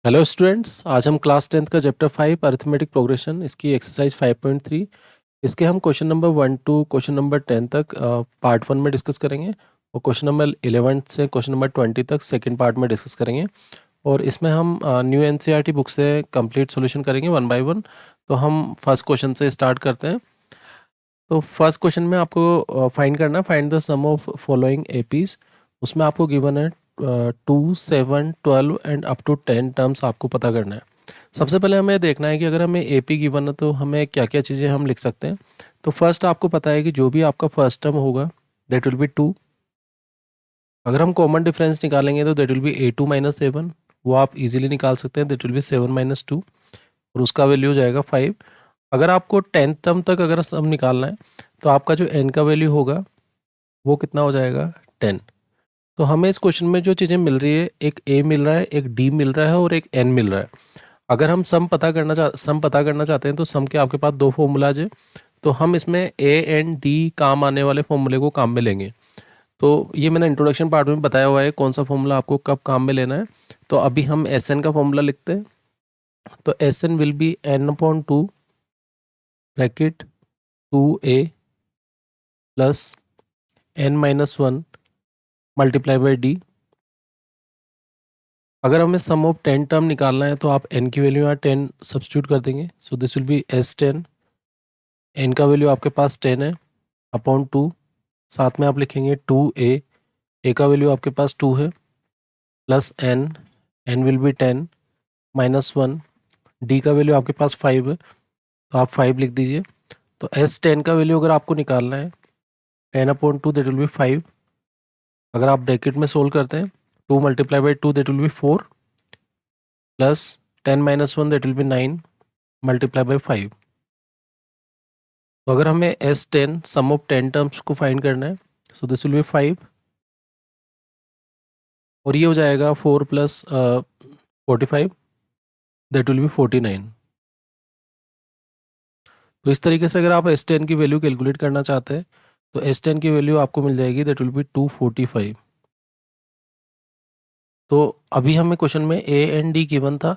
Hello students, आज हम class 10th का चैप्टर 5 अरिथमेटिक प्रोग्रेशन इसकी एक्सरसाइज 5.3 इसके हम question number 1 to question number 10 तक पार्ट 1 में डिस्कस करेंगे और क्वेश्चन नंबर 11 से क्वेश्चन नंबर 20 तक सेकंड पार्ट में डिस्कस करेंगे। और इसमें हम न्यू एनसीईआरटी बुक से कंप्लीट सॉल्यूशन करेंगे वन बाय वन। तो हम फर्स्ट क्वेश्चन से स्टार्ट करते हैं। तो फर्स्ट क्वेश्चन में आपको फाइंड करना है, find the sum of following APs. उसमें आपको गिवन है 2, 7, 12 एंड अप टू 10 टर्म्स आपको पता करना है। सबसे पहले हमें देखना है कि अगर हमें एपी गिवन है तो हमें क्या क्या चीज़ें हम लिख सकते हैं। तो फर्स्ट आपको पता है कि जो भी आपका फर्स्ट टर्म होगा दैट विल बी 2। अगर हम कॉमन डिफरेंस निकालेंगे तो that will B A2 minus 7, वो आप इजीली निकाल सकते हैं, दैट विल बी 7 माइनस 2 और उसका वैल्यू हो जाएगा 5। अगर आपको 10th टर्म तक अगर सम निकालना है तो आपका जो n का वैल्यू होगा वो कितना हो जाएगा 10। तो हमें इस क्वेश्चन में जो चीज़ें मिल रही है, एक a मिल रहा है, एक d मिल रहा है और एक n मिल रहा है। अगर हम सम पता करना चाहते हैं तो सम के आपके पास दो फॉर्मूलाज है। तो हम इसमें a एंड d काम आने वाले फॉर्मूले को काम में लेंगे। तो ये मैंने इंट्रोडक्शन पार्ट में बताया हुआ है कौन सा फॉर्मूला आपको कब काम में लेना है। तो अभी हम Sn का फॉर्मूला लिखते हैं। तो Sn will be n/2 bracket 2a plus n-1 multiply by d। अगर हमें सम ऑफ 10 टर्म निकालना है तो आप n की वैल्यू यहाँ 10 सब्स्टिट्यूट कर देंगे। सो this will B S10। n का वैल्यू आपके पास 10 है अपॉन 2, साथ में आप लिखेंगे 2a, a का वैल्यू आपके पास 2 है plus n will be 10 minus 1, d का वैल्यू आपके पास 5 है तो आप 5 लिख दीजिए। तो S10 का वैल्यू अगर आपको निकालना है 10/2 दैट विल बी 5। अगर आप ब्रैकेट में सोल्व करते हैं 2 multiply by 2 that will be 4 plus 10 minus 1 that will be 9 multiply by 5। तो अगर हमें S10 सम ऑफ 10 टर्म्स को फाइंड करना है सो दिस विल बी 5 और ये हो जाएगा 4 प्लस 45 दैट विल बी 49। तो इस तरीके से अगर आप S10 की वैल्यू कैलकुलेट करना चाहते हैं तो S10 की वैल्यू आपको मिल जाएगी दैट विल बी 245। तो अभी हमें क्वेश्चन में ए एंड डी गिवन था,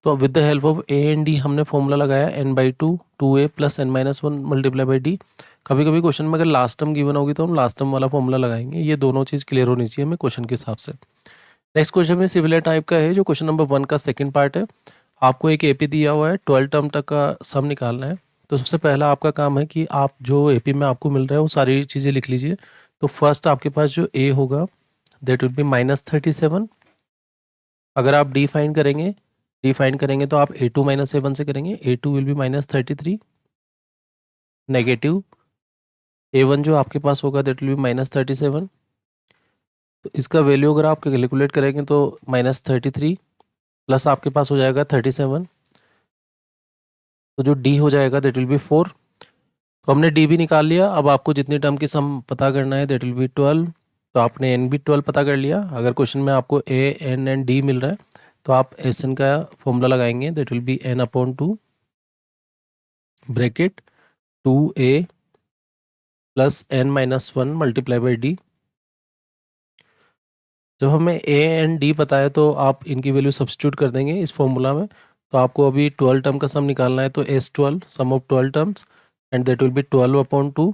तो with the help of A and D हमने फॉर्मूला लगाया n/2 2a plus n-1 multiply by D. कभी कभी क्वेश्चन में अगर लास्ट टर्म गिवन होगी तो हम लास्ट टर्म वाला फॉर्मूला लगाएंगे। ये दोनों चीज़ क्लियर होनी चाहिए हमें क्वेश्चन के हिसाब से। नेक्स्ट क्वेश्चन में सिमिलर टाइप का है जो क्वेश्चन नंबर 1 का सेकंड पार्ट है। आपको एक एपी दिया हुआ है, 12 टर्म तक का सम निकालना है। तो सबसे पहला आपका काम है कि आप जो एपी में आपको मिल रहा है वो सारी चीज़ें लिख लीजिए। तो फर्स्ट आपके पास जो ए होगा दैट विल बी -37। अगर आप डी फाइंड करेंगे तो आप A2 माइनस 7 से करेंगे। A2 will be -33 negative A1 जो आपके पास होगा दैट विल बी -37। तो इसका वैल्यू अगर आप कैलकुलेट करेंगे तो -33 प्लस आपके पास हो जाएगा 37। तो जो डी हो जाएगा दैट विल बी 4। तो हमने डी भी निकाल लिया। अब आपको जितनी टर्म की सम पता करना है दैट विल बी 12। तो आपने एन भी 12 पता कर लिया। अगर क्वेश्चन में आपको ए एन एंड डी मिल रहा है तो आप एस एन का फॉर्मूला लगाएंगे that will be n/2 bracket 2a plus n-1 multiply by D. जब हमें ए एंड डी पता है तो आप इनकी वैल्यू सब्स्टिट्यूट कर देंगे इस फॉर्मूला में। तो आपको अभी 12 टर्म का सम निकालना है तो S12 sum of 12 terms and that will be 12/2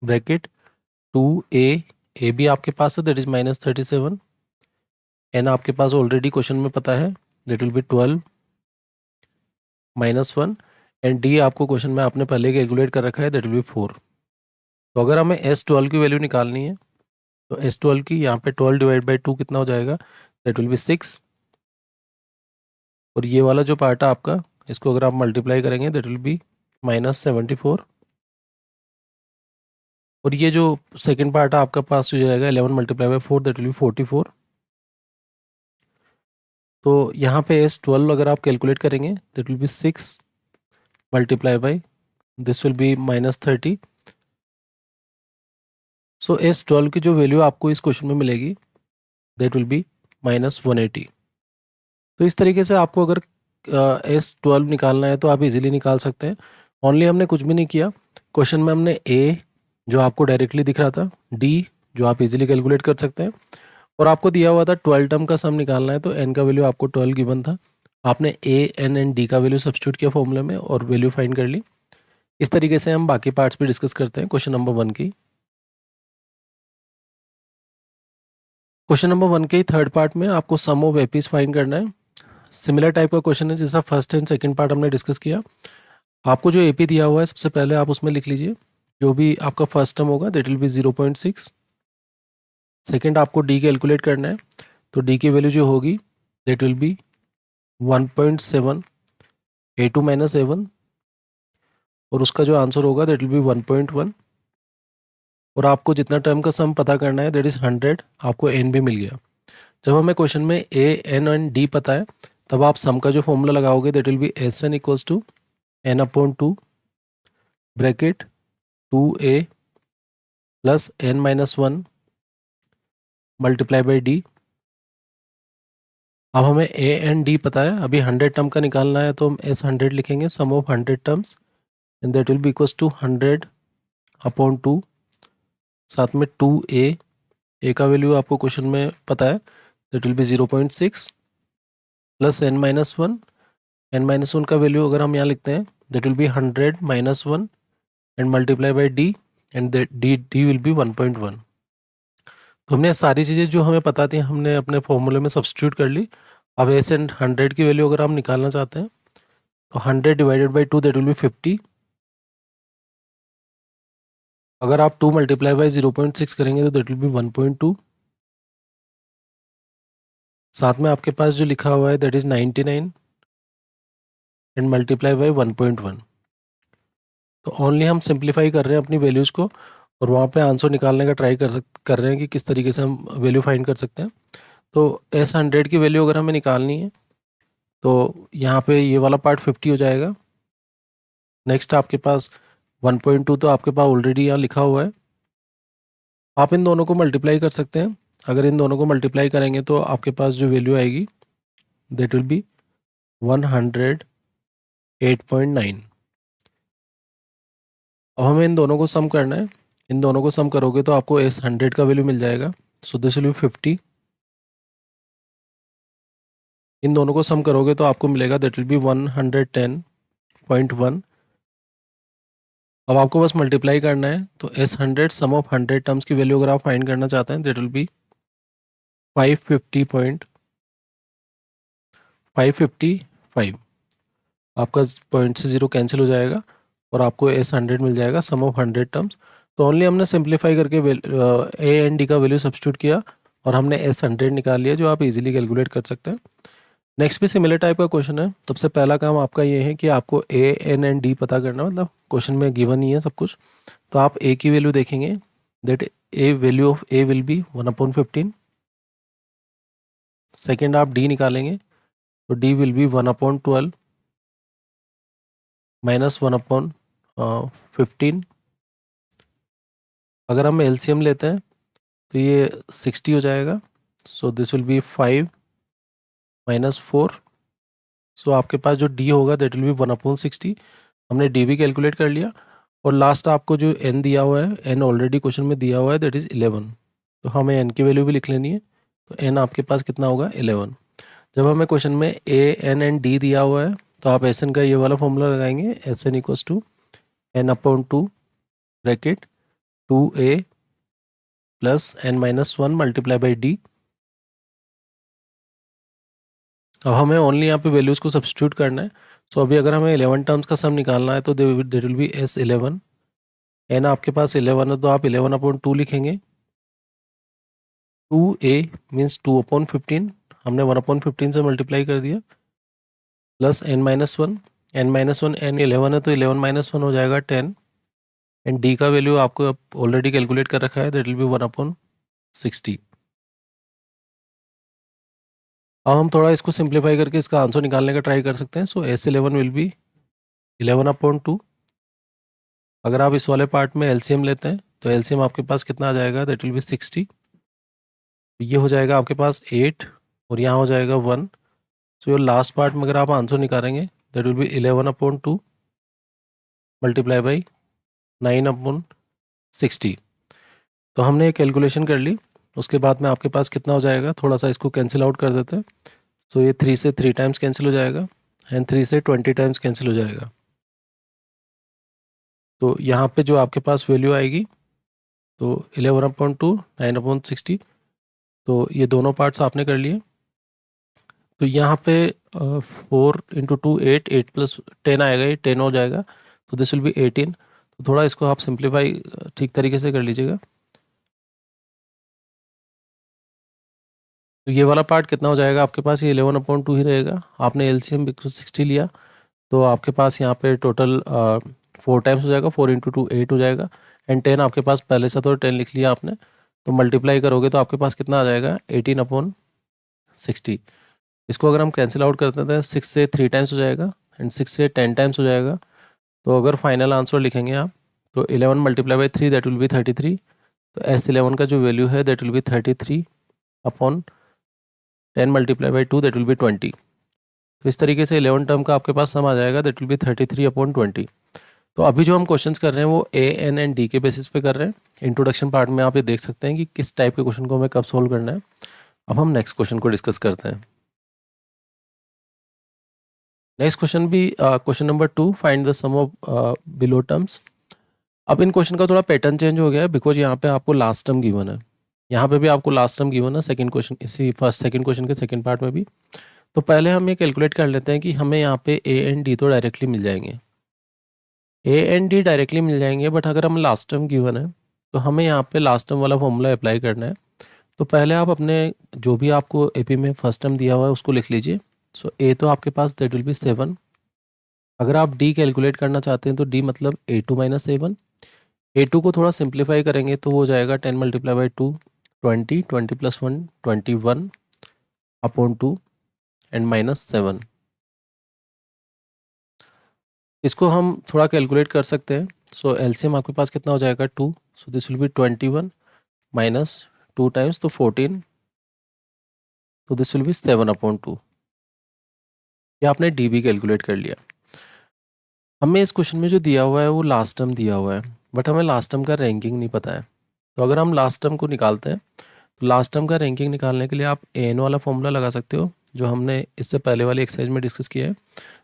bracket 2a, a भी आपके पास है दैट इज -37, एन आपके पास ऑलरेडी क्वेश्चन में पता है that will be 12 -1 and D आपको क्वेश्चन में आपने पहले कैलकुलेट कर रखा है दैट विल बी 4। तो अगर हमें S12 की वैल्यू निकालनी है तो S12 की यहाँ पे 12 डिवाइड बाई 2 कितना हो जाएगा दैट विल बी 6। और ये वाला जो पार्ट है आपका इसको अगर आप मल्टीप्लाई करेंगे दैट विल बी -74। और ये जो सेकंड पार्ट है आपका पास हो जाएगा 11 multiply by 4 that will B 44। तो यहाँ पे S12 अगर आप कैलकुलेट करेंगे that will be 6 multiply by this will B -30। So S12 की जो वैल्यू आपको इस क्वेश्चन में मिलेगी दैट विल बी -180। तो इस तरीके से आपको अगर S12 निकालना है तो आप इजीली निकाल सकते हैं। ओनली हमने कुछ भी नहीं किया। क्वेश्चन में हमने A जो आपको डायरेक्टली दिख रहा था, D जो आप इजीली कैलकुलेट कर सकते हैं, और आपको दिया हुआ था 12 टर्म का सम निकालना है, तो n का वैल्यू आपको 12 गिवन था, आपने a n एंड d का वैल्यू सब्स्टिट्यूट किया फॉर्मूले में और वैल्यू फाइंड कर ली। इस तरीके से हम बाकी पार्ट्स भी डिस्कस करते हैं क्वेश्चन नंबर 1 की। क्वेश्चन नंबर 1 के थर्ड पार्ट में आपको सम ऑफ एपीज फाइंड करना है। सिमिलर टाइप का क्वेश्चन है जैसा फर्स्ट एंड सेकंड पार्ट हमने डिस्कस किया। आपको जो एपी दिया हुआ है सबसे पहले आप उसमें लिख लीजिए, जो भी आपका फर्स्ट टर्म होगा दैट विल बी 0.6। सेकंड आपको डी कैलकुलेट करना है, तो डी की वैल्यू जो होगी that will B 1.7 a2 minus a1, और उसका जो आंसर होगा दैट विल बी 1.1। और आपको जितना टर्म का सम पता करना है दैट इज़ 100, आपको एन भी मिल गया। जब हमें क्वेश्चन में ए एन एंड डी पता है तब आप सम का जो फॉर्मूला लगाओगे that will be S N equals to N upon 2 bracket 2a plus n minus 1 multiply by D. अब हमें ए एंड डी पता है, अभी 100 टर्म का निकालना है तो हम एस 100 लिखेंगे, sum of 100 terms, and that will be equals to 100 upon 2, साथ में 2a, ए का वैल्यू आपको क्वेश्चन में पता है that will B 0.6 plus n minus 1, n minus 1 का वैल्यू अगर हम यहाँ लिखते हैं that will B 100 minus 1 and multiply by D, and D will be 1.1। तो हमने सारी चीज़ें जो हमें पता थी हमने अपने फॉर्मूले में सब्स्टिट्यूट कर ली। अब एस एंड 100 की वैल्यू अगर हम निकालना चाहते हैं तो 100 divided by 2 that will be 50। अगर आप 2 मल्टीप्लाई बाई 0.6 करेंगे तो दैट विल बी 1.2। साथ में आपके पास जो लिखा हुआ है that is 99 and multiply by 1.1। तो ओनली हम सिंप्लीफाई कर रहे हैं अपनी वैल्यूज़ को और वहाँ पे आंसर निकालने का ट्राई कर रहे हैं कि किस तरीके से हम वैल्यू फाइंड कर सकते हैं। तो एस 100 की वैल्यू अगर हमें निकालनी है तो यहाँ पे ये वाला पार्ट 50 हो जाएगा। नेक्स्ट आपके पास 1.2 तो आपके पास ऑलरेडी यहाँ लिखा हुआ है, आप इन दोनों को मल्टीप्लाई कर सकते हैं। अगर इन दोनों को मल्टीप्लाई करेंगे तो आपके पास जो वैल्यू आएगी दैट विल बी 108.9। अब हमें इन दोनों को सम करना है, इन दोनों को सम करोगे तो आपको एस 100 का वैल्यू मिल जाएगा, सो दिस विल बी 50। इन दोनों को सम करोगे तो आपको मिलेगा दैट विल बी 110.1। अब आपको बस मल्टीप्लाई करना है, तो एस 100 सम ऑफ 100 टर्म्स की वैल्यू अगर आप फाइंड करना चाहते हैं दैट विल बी 550.555। आपका पॉइंट से 0 कैंसिल हो जाएगा और आपको एस 100 मिल जाएगा सम ऑफ 100 टर्म्स। तो ओनली हमने सिंप्लीफाई करके ए एंड डी का वैल्यू सब्स्टिट्यूट किया और हमने एस 100 निकाल लिया, जो आप इजीली कैलकुलेट कर सकते हैं। नेक्स्ट भी सिमिलर टाइप का क्वेश्चन है। सबसे पहला काम आपका ये है कि आपको ए एन एंड डी पता करना, मतलब क्वेश्चन में गिवन ही है सब कुछ। तो आप ए की वैल्यू देखेंगे that A value of A will be 1/15। Second आप डी निकालेंगे तो डी विल बी 1/12 माइनस 1/15। अगर हम एलसीएम लेते हैं तो ये 60 हो जाएगा, so this will B 5 minus 4। सो आपके पास जो डी होगा दैट विल बी 1/60। हमने डी भी कैलकुलेट कर लिया। और लास्ट आपको जो एन दिया हुआ है, एन ऑलरेडी क्वेश्चन में दिया हुआ है दैट इज़ 11, तो हमें एन की वैल्यू भी लिख लेनी है। तो एन आपके पास कितना होगा 11। जब हमें क्वेश्चन में ए एन एंड डी दिया हुआ है तो आप एस एन का ये वाला फॉर्मूला लगाएंगे, S N equals to n/2 bracket 2a plus n minus 1 multiply by D. अब हमें ओनली यहाँ पे वैल्यूज़ को सब्स्टिट्यूट करना है। सो अभी अगर हमें 11 टर्म्स का सम निकालना है तो there will be S 11। N आपके पास 11 है तो आप 11/2 लिखेंगे। 2a मीन्स 2/15, हमने 1/15 से मल्टीप्लाई कर दिया, plus n minus 1, n minus 1, n 11 है तो 11 माइनस 1 हो जाएगा 10। एंड डी का वैल्यू आपको ऑलरेडी कैलकुलेट कर रखा है दैट विल बी 1/60। अब हम थोड़ा इसको सिंप्लीफाई करके इसका आंसर निकालने का ट्राई कर सकते हैं। सो एस 11 विल बी 11/2। अगर आप इस वाले पार्ट में एलसीएम लेते हैं तो एलसीएम आपके पास कितना आ जाएगा दैट विल बी 60। ये हो जाएगा आपके पास 8 और यहाँ हो जाएगा 1। सो योर लास्ट पार्ट में अगर आप आंसर निकालेंगे that will B 11/2 multiply by 9/60। तो हमने एक कैलकुलेशन कर ली। उसके बाद में आपके पास कितना हो जाएगा, थोड़ा सा इसको कैंसिल आउट कर देते हैं। सो ये 3 से 3 टाइम्स कैंसिल हो जाएगा एंड 3 से 20 टाइम्स कैंसिल हो जाएगा। तो यहाँ पे जो आपके पास वैल्यू आएगी तो 11/2 9/60। तो ये दोनों पार्ट्स आपने कर लिए। तो यहाँ पे 4 × 2 8, 8 + 10 आएगा, ये 10 हो जाएगा। तो दिस विल बी 18। तो थोड़ा इसको आप सिंप्लीफाई ठीक तरीके से कर लीजिएगा। तो ये वाला पार्ट कितना हो जाएगा आपके पास, ये 11/2 ही रहेगा। आपने एलसीएम 60 लिया तो आपके पास यहाँ पे टोटल 4 टाइम्स हो जाएगा। 4 × 2 8 हो जाएगा एंड 10 आपके पास पहले से तो 10 लिख लिया आपने। तो मल्टीप्लाई करोगे तो आपके पास कितना आ जाएगा, 18/60। इसको अगर हम कैंसिल आउट करते हैं 6 से 3 टाइम्स हो जाएगा एंड 6 से 10 टाइम्स हो जाएगा। तो अगर फाइनल आंसर लिखेंगे आप तो 11 × 3 दैट विल बी 33। तो S11 का जो वैल्यू है that will B 33/10 × 2 that will B 20। तो इस तरीके से 11 टर्म का आपके पास सम आ जाएगा दैट विल बी 33/20। तो अभी जो हम क्वेश्चंस कर रहे हैं वो A, N एंड D के बेसिस पे कर रहे हैं। इंट्रोडक्शन पार्ट में आप ये देख सकते हैं कि किस टाइप के क्वेश्चन को हमें कब सोल्व करना है। अब हम नेक्स्ट क्वेश्चन को डिस्कस करते हैं। नेक्स्ट क्वेश्चन भी question number 2, find the sum of below terms. अब इन क्वेश्चन का थोड़ा पैटर्न चेंज हो गया है बिकॉज यहाँ पे आपको लास्ट टर्म गिवन है, यहाँ पे भी आपको लास्ट टर्म गिवन है सेकंड क्वेश्चन, इसी सेकंड क्वेश्चन के सेकंड पार्ट में भी। तो पहले हम ये कैलकुलेट कर लेते हैं कि हमें यहाँ पे A एंड D तो डायरेक्टली मिल जाएंगे, A एंड D डायरेक्टली मिल जाएंगे, बट अगर हम लास्ट टर्म गिवन है तो हमें यहाँ पे लास्ट टर्म वाला फॉर्मूला अप्लाई करना है। तो पहले आप अपने जो भी आपको AP में फर्स्ट टर्म दिया हुआ है उसको लिख लीजिए। सो A तो आपके पास दैट विल बी 7। अगर आप D कैलकुलेट करना चाहते हैं तो D मतलब A2 - 7। A2 को थोड़ा सिंप्लीफाई करेंगे तो वो जाएगा 10 × 2 20, 20 + 1 21/2 एंड -7। इसको हम थोड़ा कैलकुलेट कर सकते हैं। सो एलसीएम आपके पास कितना हो जाएगा 2। सो दिस विल बी 21 - 2 टाइम्स तो 14। तो दिस विल बी 7/2। ये आपने डी भी कैलकुलेट कर लिया। हमें इस क्वेश्चन में जो दिया हुआ है वो लास्ट टर्म दिया हुआ है, बट हमें लास्ट टर्म का रैंकिंग नहीं पता है। तो अगर हम लास्ट टर्म को निकालते हैं तो लास्ट टर्म का रैंकिंग निकालने के लिए आप एन वाला फॉर्मूला लगा सकते हो जो हमने इससे पहले वाली एक्सरसाइज में डिस्कस किया है।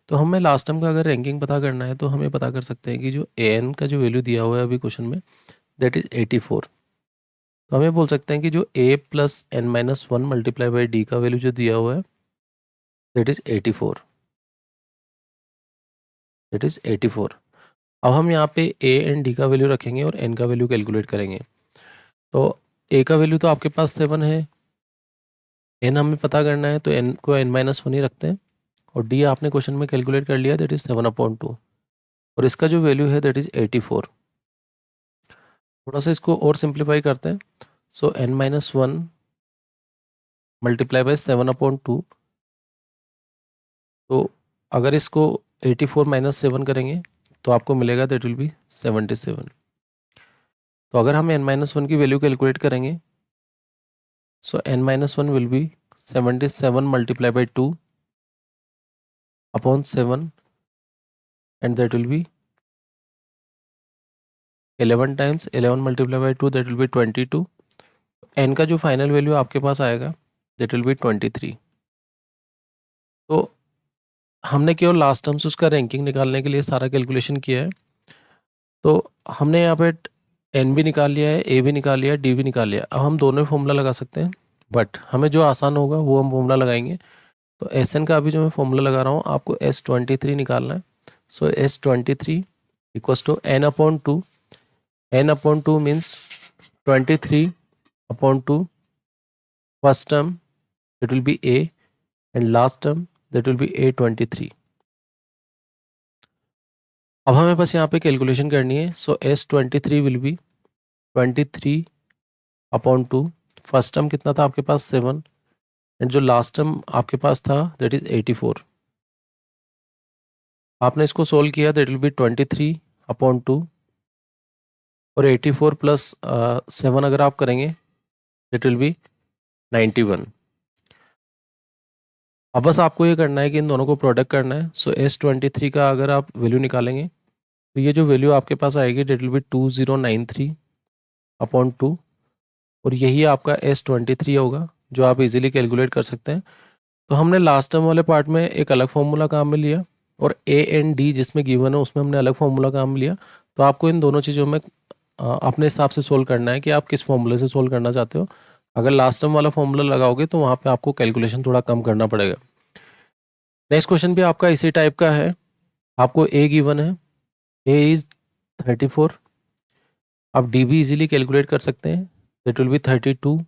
तो हमें लास्ट टर्म का अगर रैंकिंग पता करना है तो हमें पता कर सकते हैं कि जो एन का जो वैल्यू दिया हुआ है अभी क्वेश्चन में दैट इज़ 84। तो हमें बोल सकते हैं कि जो A + n - 1 × D का वैल्यू जो दिया हुआ है दैट इज़ 84। That is 84। अब हम यहाँ पे A एंड D का वैल्यू रखेंगे और N का वैल्यू कैलकुलेट करेंगे। तो A का वैल्यू तो आपके पास 7 है, N हमें पता करना है तो N को n - 1 ही रखते हैं और D आपने क्वेश्चन में कैलकुलेट कर लिया दैट इज़ 7/2 और इसका जो वैल्यू है दैट इज़ 84। थोड़ा सा इसको और सिंप्लीफाई करते हैं। सो n - 1 × 7/2। तो अगर इसको 84 - 7 करेंगे तो आपको मिलेगा दैट विल बी 77। तो अगर हम n - 1 की वैल्यू कैलकुलेट करेंगे सो n - 1 will be 77 × 2/7 and that will B 11 times 11 × 2 that will B 22। n का जो फाइनल वैल्यू आपके पास आएगा दैट विल बी 23। तो हमने केवल लास्ट टर्म से उसका रैंकिंग निकालने के लिए सारा कैलकुलेशन किया है। तो हमने यहाँ पे एन भी निकाल लिया है, ए भी निकाल लिया है, डी भी निकाल लिया। अब हम दोनों फॉर्मूला लगा सकते हैं, बट हमें जो आसान होगा वो हम फॉर्मूला लगाएंगे। तो एस एन का अभी जो मैं फॉर्मूला लगा रहा हूँ आपको S23 निकालना है। सो S23 = n/2। n/2 means 23/2 first term that will be A and last term that will B A23। अब हमें बस यहाँ पे कैलकुलेशन करनी है। सो S23 will be 23/2। First term कितना था आपके पास 7 एंड जो लास्ट टर्म आपके पास था दैट इज 84। आपने इसको सोल्व किया दैट विल बी 23/2 और 84 + 7 अगर आप करेंगे दैट विल बी 91। अब बस आपको ये करना है कि इन दोनों को प्रोडक्ट करना है। सो S23 का अगर आप वैल्यू निकालेंगे तो ये जो वैल्यू आपके पास आएगी दैट विल बी 2093/2 और यही आपका S23 होगा जो आप इजीली कैलकुलेट कर सकते हैं। तो हमने लास्ट टर्म वाले पार्ट में एक अलग फॉर्मूला काम में लिया और ए एंड डी जिसमें गिवन है उसमें हमने अलग फॉर्मूला काम में लिया। तो आपको इन दोनों चीज़ों में अपने हिसाब से सोल्व करना है कि आप किस फॉर्मूले से सोल्व करना चाहते हो। अगर लास्ट टर्म वाला फॉर्मूला लगाओगे तो वहाँ पे आपको कैलकुलेशन थोड़ा कम करना पड़ेगा। नेक्स्ट क्वेश्चन भी आपका इसी टाइप का है। आपको ए गिवन है, ए इज 34। आप डी भी इजीली कैलकुलेट कर सकते हैं। That will B 32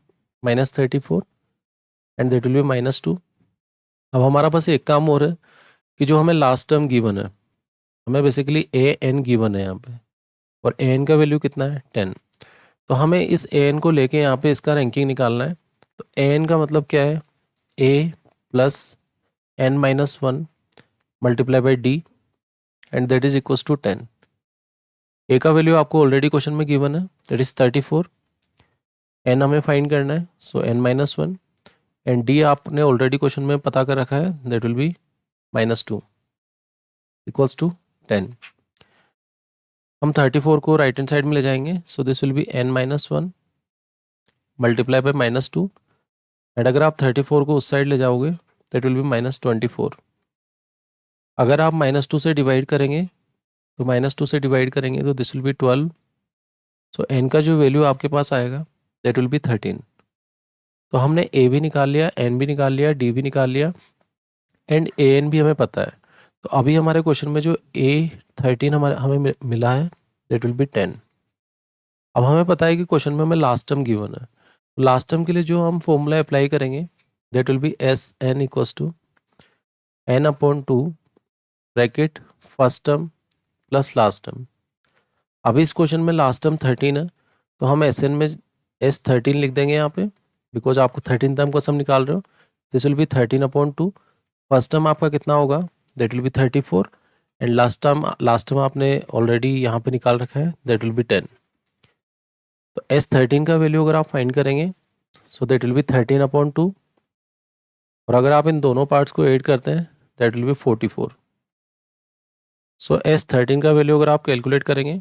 minus 34 and that will be -2। अब हमारा पास एक काम और है कि जो हमें लास्ट टर्म गिवन है, हमें बेसिकली ए एन गिवन है यहाँ पे, और ए एन का वैल्यू कितना है 10। तो हमें इस ए एन को लेके यहाँ पे इसका रैंकिंग निकालना है। तो ए एन का मतलब क्या है, a plus N minus 1 multiply by D and that is equals to 10। A का वैल्यू आपको ऑलरेडी क्वेश्चन में गिवन है, दैट इज 34। एन हमें फाइंड करना है, so n minus 1 and d आपने ऑलरेडी क्वेश्चन में पता कर रखा है, that will be -2 equals to 10। हम 34 को राइट हैंड साइड में ले जाएंगे, सो this will be n minus 1 multiply by -2 and अगर आप 34 को उस साइड ले जाओगे दैट विल बी -24। अगर आप -2 से डिवाइड करेंगे तो -2 से डिवाइड करेंगे तो this will be 12। So n का जो वैल्यू आपके पास आएगा दैट विल बी 13। तो हमने a भी निकाल लिया, n भी निकाल लिया, d भी निकाल लिया एंड ए एन भी हमें पता है। तो अभी हमारे क्वेश्चन में जो A13 हमें मिला है दैट विल बी 10। अब हमें पता है कि क्वेश्चन में हमें लास्ट टर्म गिवन है। लास्ट टर्म के लिए जो हम फॉर्मूला अप्लाई करेंगे that will be S N equals to n upon 2 bracket first term plus last term. अभी इस क्वेश्चन में लास्ट टर्म 13 है तो हम एस एन में S13 लिख देंगे यहाँ पे, बिकॉज आपको 13 टर्म का सम निकाल रहे हो। This will B 13 upon 2। First term आपका कितना होगा, that will B 34 and last term आपने ऑलरेडी यहाँ पे निकाल रखा है, दैट विल बी 10। तो S13 का वैल्यू अगर आप फाइंड करेंगे so that will B 13 upon 2 और अगर आप इन दोनों पार्ट्स को ऐड करते हैं that will B 44। So S13 का वैल्यू अगर आप कैलकुलेट करेंगे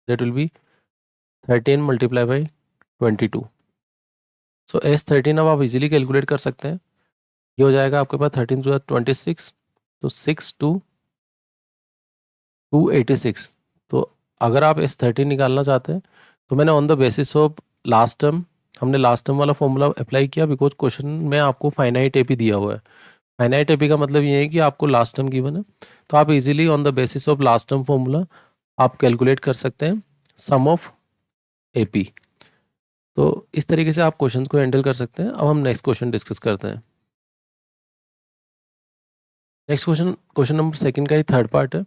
that will B 13 multiply by 22। So S13 अब आप इजीली कैलकुलेट कर सकते हैं। ये हो जाएगा आपके पास 13 टू 26, तो 6 टू 286। तो अगर आप S13 निकालना चाहते हैं तो मैंने on the basis of last term, हमने लास्ट टर्म वाला फॉर्मूला अप्लाई किया बिकॉज क्वेश्चन में आपको फाइनाइट एपी दिया हुआ है। फाइनाइट एपी का मतलब ये है कि आपको लास्ट टर्म गिवन है, तो आप easily on the basis of last term formula आप कैलकुलेट कर सकते हैं सम ऑफ एपी। तो इस तरीके से आप क्वेश्चन को हैंडल कर सकते हैं। अब हम नेक्स्ट क्वेश्चन डिस्कस करते हैं। नेक्स्ट क्वेश्चन नंबर सेकंड का ही थर्ड पार्ट है।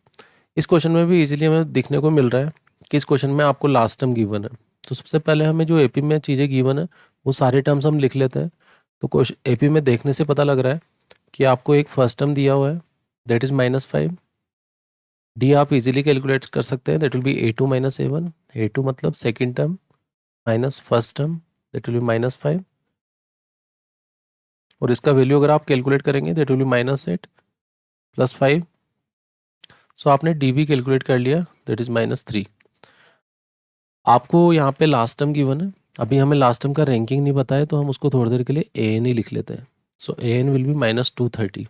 इस क्वेश्चन में भी इजीली हमें देखने को मिल रहा है कि इस क्वेश्चन में आपको लास्ट टर्म गिवन है। तो सबसे पहले हमें जो एपी में चीज़ें गिवन है वो सारे टर्म्स हम लिख लेते हैं। तो क्वेश्चन एपी में देखने से पता लग रहा है कि आपको एक फर्स्ट टर्म दिया हुआ है दैट इज़ -5। डी आप इजीली कैलकुलेट कर सकते हैं, that will B A2 minus A1। A2 मतलब second term minus first term that will B -5 और इसका वैल्यू अगर आप कैलकुलेट करेंगे दैट विल बी -8 प्लस 5। सो आपने डी भी कैलकुलेट कर लिया, दैट इज -3। आपको यहाँ पे लास्ट टर्म गिवन है, अभी हमें लास्ट टर्म का रैंकिंग नहीं पता है तो हम उसको थोड़ी देर के लिए ए एन ही लिख लेते हैं। सो ए एन विल बी -230।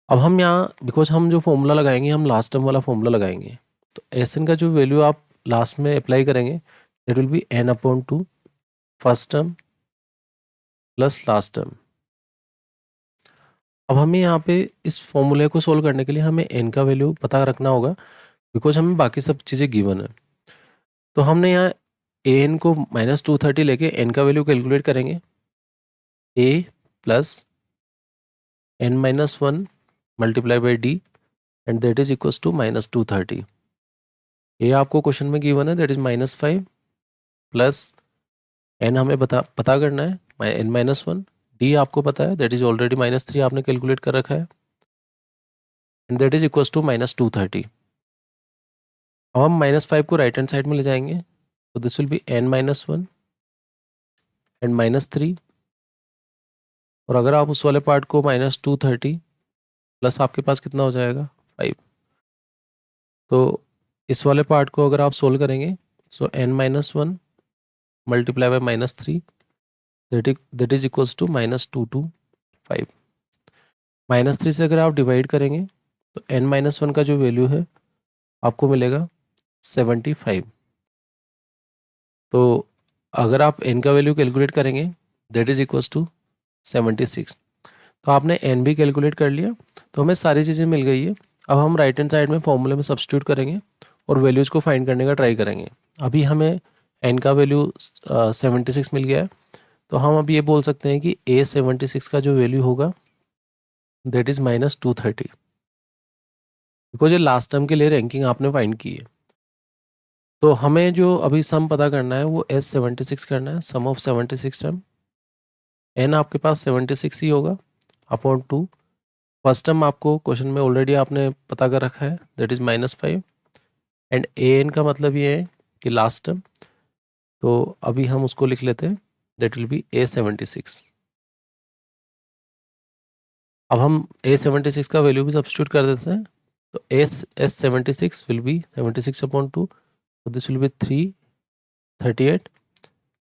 अब हम यहाँ बिकॉज हम जो फॉर्मूला लगाएंगे हम लास्ट टर्म वाला फॉर्मूला लगाएंगे, तो एस एन का जो वैल्यू आप लास्ट में अप्लाई करेंगे that will be n upon 2 first term plus last term. अब हमें यहाँ पे इस फॉर्मूले को सोल्व करने के लिए हमें n का वैल्यू पता रखना होगा बिकॉज हमें बाकी सब चीज़ें गिवन है। तो हमने यहाँ ए एन को -230 लेके n का वैल्यू कैलकुलेट करेंगे, a plus n minus 1 multiply by D and that is equals to -230। A आपको क्वेश्चन में गिवन है दैट इज -5 प्लस n हमें पता करना है n-1। डी आपको पता है दैट इज ऑलरेडी -3 आपने कैलकुलेट कर रखा है and that is equals to -230। अब हम -5 को राइट हैंड साइड में ले जाएंगे, तो this will B n-1 and -3 और अगर आप उस वाले पार्ट को -230 प्लस आपके पास कितना हो जाएगा 5। तो इस वाले पार्ट को अगर आप सोल्व करेंगे so n-1 multiply by -3 that is equals to -225। -3 से अगर आप डिवाइड करेंगे तो n-1 का जो वैल्यू है आपको मिलेगा 75। तो अगर आप n का वैल्यू कैलकुलेट करेंगे दैट इज इक्वल्स टू 76। तो आपने n भी कैलकुलेट कर लिया, तो हमें सारी चीज़ें मिल गई है। अब हम राइट हैंड साइड में फॉर्मूले में सब्स्टिट्यूट करेंगे और वैल्यूज़ को फाइंड करने का ट्राई करेंगे। अभी हमें n का वैल्यू 76 मिल गया है, तो हम अब ये बोल सकते हैं कि A76 का जो वैल्यू होगा दैट इज़ -230, बिकॉज ये लास्ट टर्म के लिए रैंकिंग आपने फाइंड की है। तो हमें जो अभी सम पता करना है वो S76 करना है, सम ऑफ 76 टर्म। n आपके पास 76 ही होगा अपॉन 2। फर्स्ट टर्म आपको क्वेश्चन में ऑलरेडी आपने पता कर रखा है दैट इज़ -5 एंड an का मतलब ये है कि लास्ट टर्म, तो अभी हम उसको लिख लेते हैं दैट विल बी A76। अब हम A76 का वैल्यू भी सब्स्टिट्यूट कर देते हैं, तो S76 विल बी 76/2, तो दिस विल बी 338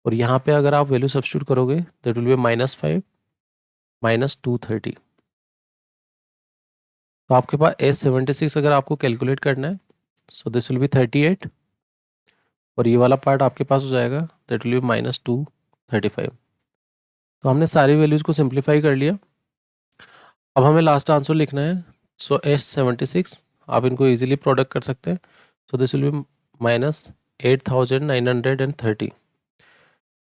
और यहाँ पे अगर आप वैल्यू सब्स्टिट्यूट करोगे दैट विल बी -5 -230। तो आपके पास S76 अगर आपको कैलकुलेट करना है सो दिस विल बी 38 और ये वाला पार्ट आपके पास हो जाएगा दैट विल बी -235। तो हमने सारी वैल्यूज़ को सिंप्लीफाई कर लिया। अब हमें लास्ट आंसर लिखना है। सो S76 आप इनको इजीली प्रोडक्ट कर सकते हैं, सो दिस विल बी -8930।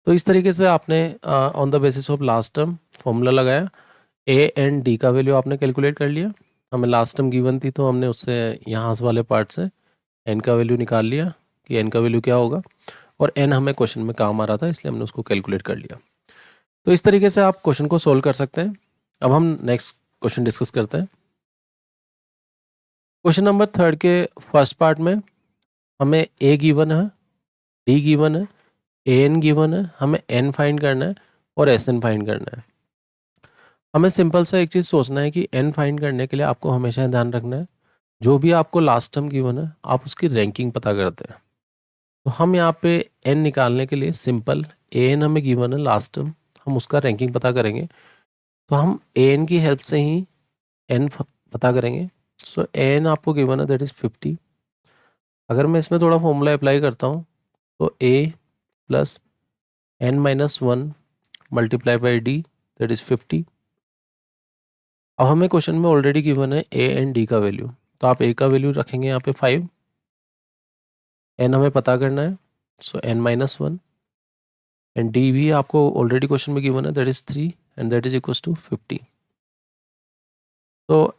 तो इस तरीके से आपने on the basis of last term formula लगाया, A एंड D का वैल्यू आपने कैलकुलेट कर लिया। हमें लास्ट टर्म गिवन थी तो हमने उससे यहाँ वाले पार्ट से n का वैल्यू निकाल लिया कि n का वैल्यू क्या होगा, और n हमें क्वेश्चन में काम आ रहा था इसलिए हमने उसको कैलकुलेट कर लिया। तो इस तरीके से आप क्वेश्चन को सोल्व कर सकते हैं। अब हम नेक्स्ट क्वेश्चन डिस्कस करते हैं। क्वेश्चन नंबर 3 के फर्स्ट पार्ट में हमें A गिवन है, D गिवन है, AN गिवन है, हमें n फाइंड करना है और SN फाइंड करना है। हमें सिंपल सा एक चीज़ सोचना है कि n फाइंड करने के लिए आपको हमेशा ध्यान रखना है जो भी आपको लास्ट टर्म गिवन है आप उसकी रैंकिंग पता करते हैं। तो हम यहाँ पे n निकालने के लिए सिंपल AN हमें गिवन है लास्ट टर्म, हम उसका रैंकिंग पता करेंगे। तो हम AN की हेल्प से ही n पता करेंगे। सो AN आपको गिवन है दैट इज़ 50। अगर मैं इसमें थोड़ा फॉर्मूला अप्लाई करता हूँ तो A plus n-1 multiply by D that is 50। अब हमें क्वेश्चन में ऑलरेडी गिवन है A एंड D का वैल्यू, तो आप A का वैल्यू रखेंगे यहाँ पे 5, n हमें पता करना है सो n-1 एंड D भी आपको ऑलरेडी क्वेश्चन में गिवन है that is 3 and that is equals to 50। तो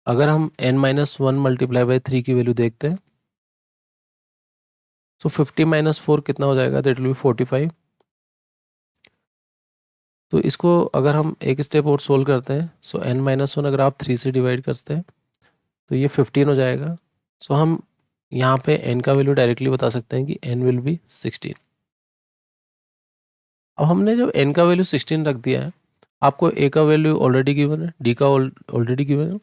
अगर हम n-1 मल्टीप्लाई बाई 3 की वैल्यू देखते हैं सो 50 - 4 कितना हो जाएगा दैट विल बी 45। तो इसको अगर हम एक स्टेप और सोल्व करते हैं सो n-1 अगर आप 3 से डिवाइड करते हैं तो ये 15 हो जाएगा। सो हम यहाँ पे n का वैल्यू डायरेक्टली बता सकते हैं कि n विल बी 16। अब हमने जब n का वैल्यू 16 रख दिया है, आपको a का वैल्यू ऑलरेडी गिवन है, d का ऑलरेडी गिवन है।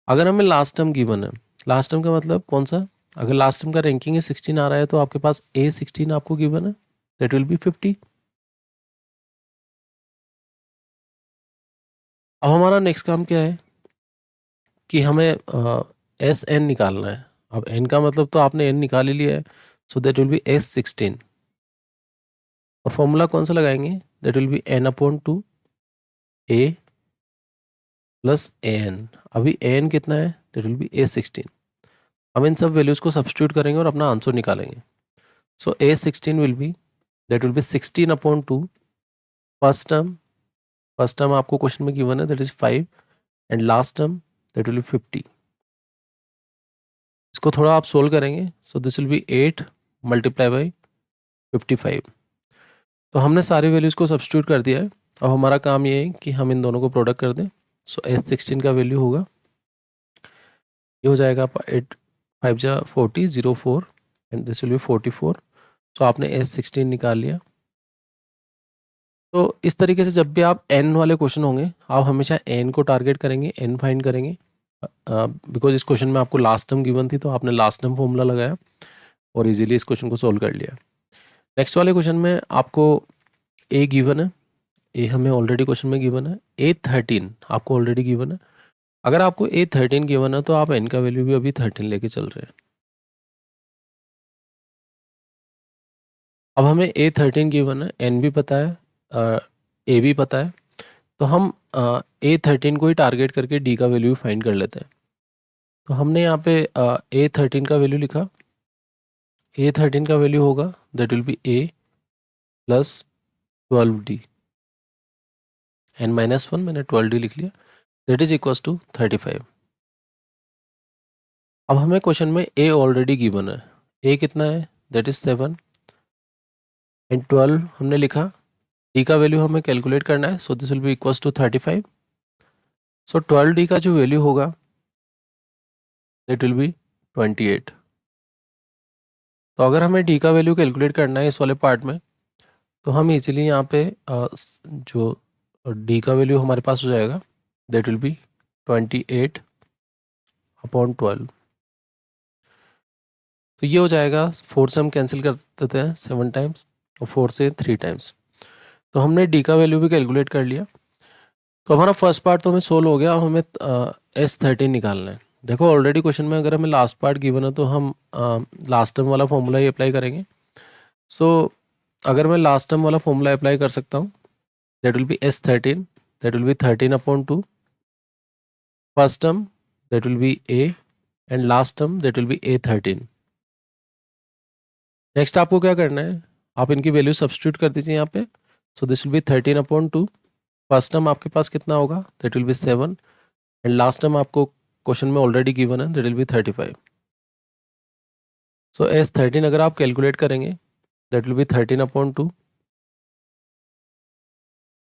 अगर हमें लास्ट टर्म गिवन है, लास्ट टर्म का मतलब कौन सा, अगर लास्ट टर्म का रैंकिंग है 16 आ रहा है तो आपके पास A16 आपको गिवन है दैट विल बी 50। अब हमारा नेक्स्ट काम क्या है कि हमें SN निकालना है। अब n का मतलब तो आपने n निकाल ही लिया है, so that will B S16 और फॉर्मूला कौन सा लगाएंगे that will be n/2 A plus AN। अभी AN कितना है दैट विल बी A16। हम इन सब वैल्यूज़ को सब्स्टिट्यूट करेंगे और अपना आंसर निकालेंगे। सो A16 will B that will B 16/2 first term आपको क्वेश्चन में गिवन है that is 5 and last term that will be 50। इसको थोड़ा आप सोल्व करेंगे so this will B 8 multiply by 55। तो हमने सारी वैल्यूज़ को सब्स्टिट्यूट कर दिया है। अब हमारा काम ये है कि हम इन दोनों को प्रोडक्ट कर दें। सो S16 का वैल्यू होगा, ये हो जाएगा 8 5 जा 40 04 एंड दिस विल बी 44। सो आपने S16 निकाल लिया। तो इस तरीके से जब भी आप n वाले क्वेश्चन होंगे आप हमेशा n को टारगेट करेंगे, n फाइंड करेंगे, बिकॉज इस क्वेश्चन में आपको लास्ट टर्म गिवन थी तो आपने लास्ट टर्म फॉर्मूला लगाया और इजीली इस क्वेश्चन को सोल्व कर लिया। नेक्स्ट वाले क्वेश्चन में आपको ए गिवन है, ए हमें ऑलरेडी क्वेश्चन में गिवन है, A13 आपको ऑलरेडी गिवन है। अगर आपको A13 गिवन है तो आप n का वैल्यू भी अभी 13 लेके चल रहे हैं। अब हमें A13 गिवन है, n भी पता है, a भी पता है, तो हम A13 को ही टारगेट करके d का वैल्यू फाइंड कर लेते हैं। तो हमने यहाँ पे A13 का वैल्यू लिखा, A13 का वैल्यू होगा that will be a plus 12d, n-1 मैंने 12d लिख लिया, दैट इज इक्वल्स टू 35। अब हमें क्वेश्चन में a ऑलरेडी गिवन है, a कितना है दैट इज 7 एंड 12 हमने लिखा, d का वैल्यू हमें कैलकुलेट करना है, so this will be equals to 35। So 12d का जो वैल्यू होगा दैट विल बी 28। तो अगर हमें d का वैल्यू कैलकुलेट करना है इस वाले पार्ट में, तो हम इजीली यहाँ पे जो d का वैल्यू हमारे पास हो जाएगा दैट विल बी 28 अपॉन 12। तो ये हो जाएगा, 4 से हम कैंसिल कर देते हैं 7 टाइम्स और 4 से 3 टाइम्स। तो हमने d का वैल्यू भी कैलकुलेट कर लिया। तो हमारा फर्स्ट पार्ट तो हमें सोल्व हो गया, अब हमें S13 निकालना है। देखो ऑलरेडी क्वेश्चन में अगर हमें लास्ट पार्ट गिवन है तो हम लास्ट टर्म वाला फॉर्मूला ही अप्लाई करेंगे। सो अगर मैं लास्ट टर्म वाला फॉर्मूला अप्लाई कर सकता हूँ, that will B S13, that will B 13 upon 2, first term that will be a and last term that will B A13। Next आपको क्या करना है, आप इनकी वैल्यू सब्स्टिट्यूट कर दीजिए यहाँ पे। सो this will B 13 upon 2, first term आपके पास कितना होगा that will be 7 and last term आपको क्वेश्चन में ऑलरेडी गिवन है that will B 35। So S13 अगर आप कैलकुलेट करेंगे दैट विल बी 13 अपॉन 2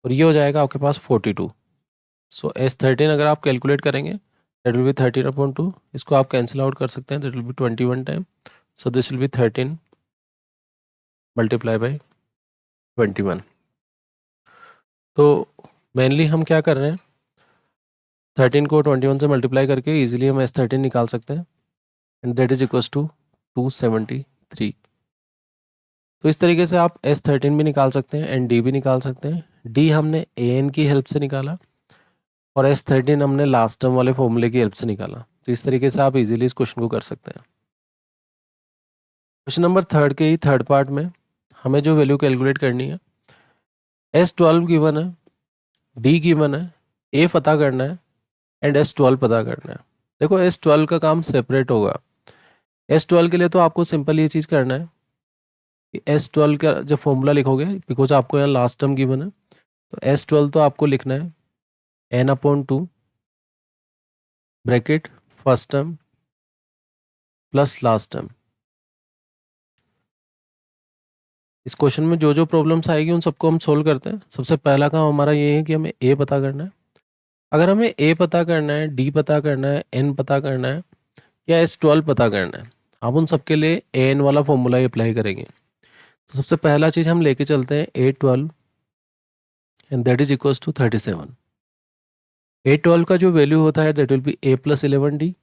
और ये हो जाएगा आपके पास 42। सो S13 अगर आप कैलकुलेट करेंगे दैट विल बी 13 अपॉन 2, इसको आप कैंसिल आउट कर सकते हैं, that will B 21 time. So this will B 13 multiply by 21। तो मेनली हम क्या कर रहे हैं, 13 को 21 से मल्टीप्लाई करके इजीली हम S13 निकाल सकते हैं and that is equals to 273। तो इस तरीके से आप S13 भी निकाल सकते हैं एंड D भी निकाल सकते हैं। D हमने AN की हेल्प से निकाला और S13 हमने लास्ट टर्म वाले फॉर्मूले की हेल्प से निकाला। तो इस तरीके से आप इजीली इस क्वेश्चन को कर सकते हैं। क्वेश्चन नंबर 3 के ही थर्ड पार्ट में हमें जो वैल्यू कैलकुलेट करनी है, S12 गिवन है, D गिवन है, A पता करना है एंड S12 पता करना है। देखो S12 का काम सेपरेट होगा। S12 के लिए तो आपको सिंपल ये चीज़ करना है कि S12 का जब फॉर्मूला लिखोगे, बिकॉज आपको यहाँ लास्ट टर्म गिवन है, तो S12 तो आपको लिखना है n upon 2 bracket first term plus last term. इस क्वेश्चन में जो जो प्रॉब्लम्स आएगी उन सबको हम सोल्व करते हैं। सबसे पहला काम हमारा ये है कि हमें A पता करना है। अगर हमें A पता करना है, D पता करना है, N पता करना है या S12 पता करना है, आप उन सबके लिए AN वाला फॉर्मूला ही अप्लाई करेंगे। तो सबसे पहला चीज़ हम लेके चलते हैं A12 and that is equals to 37। A12 का जो वैल्यू होता है that will be A plus 11D,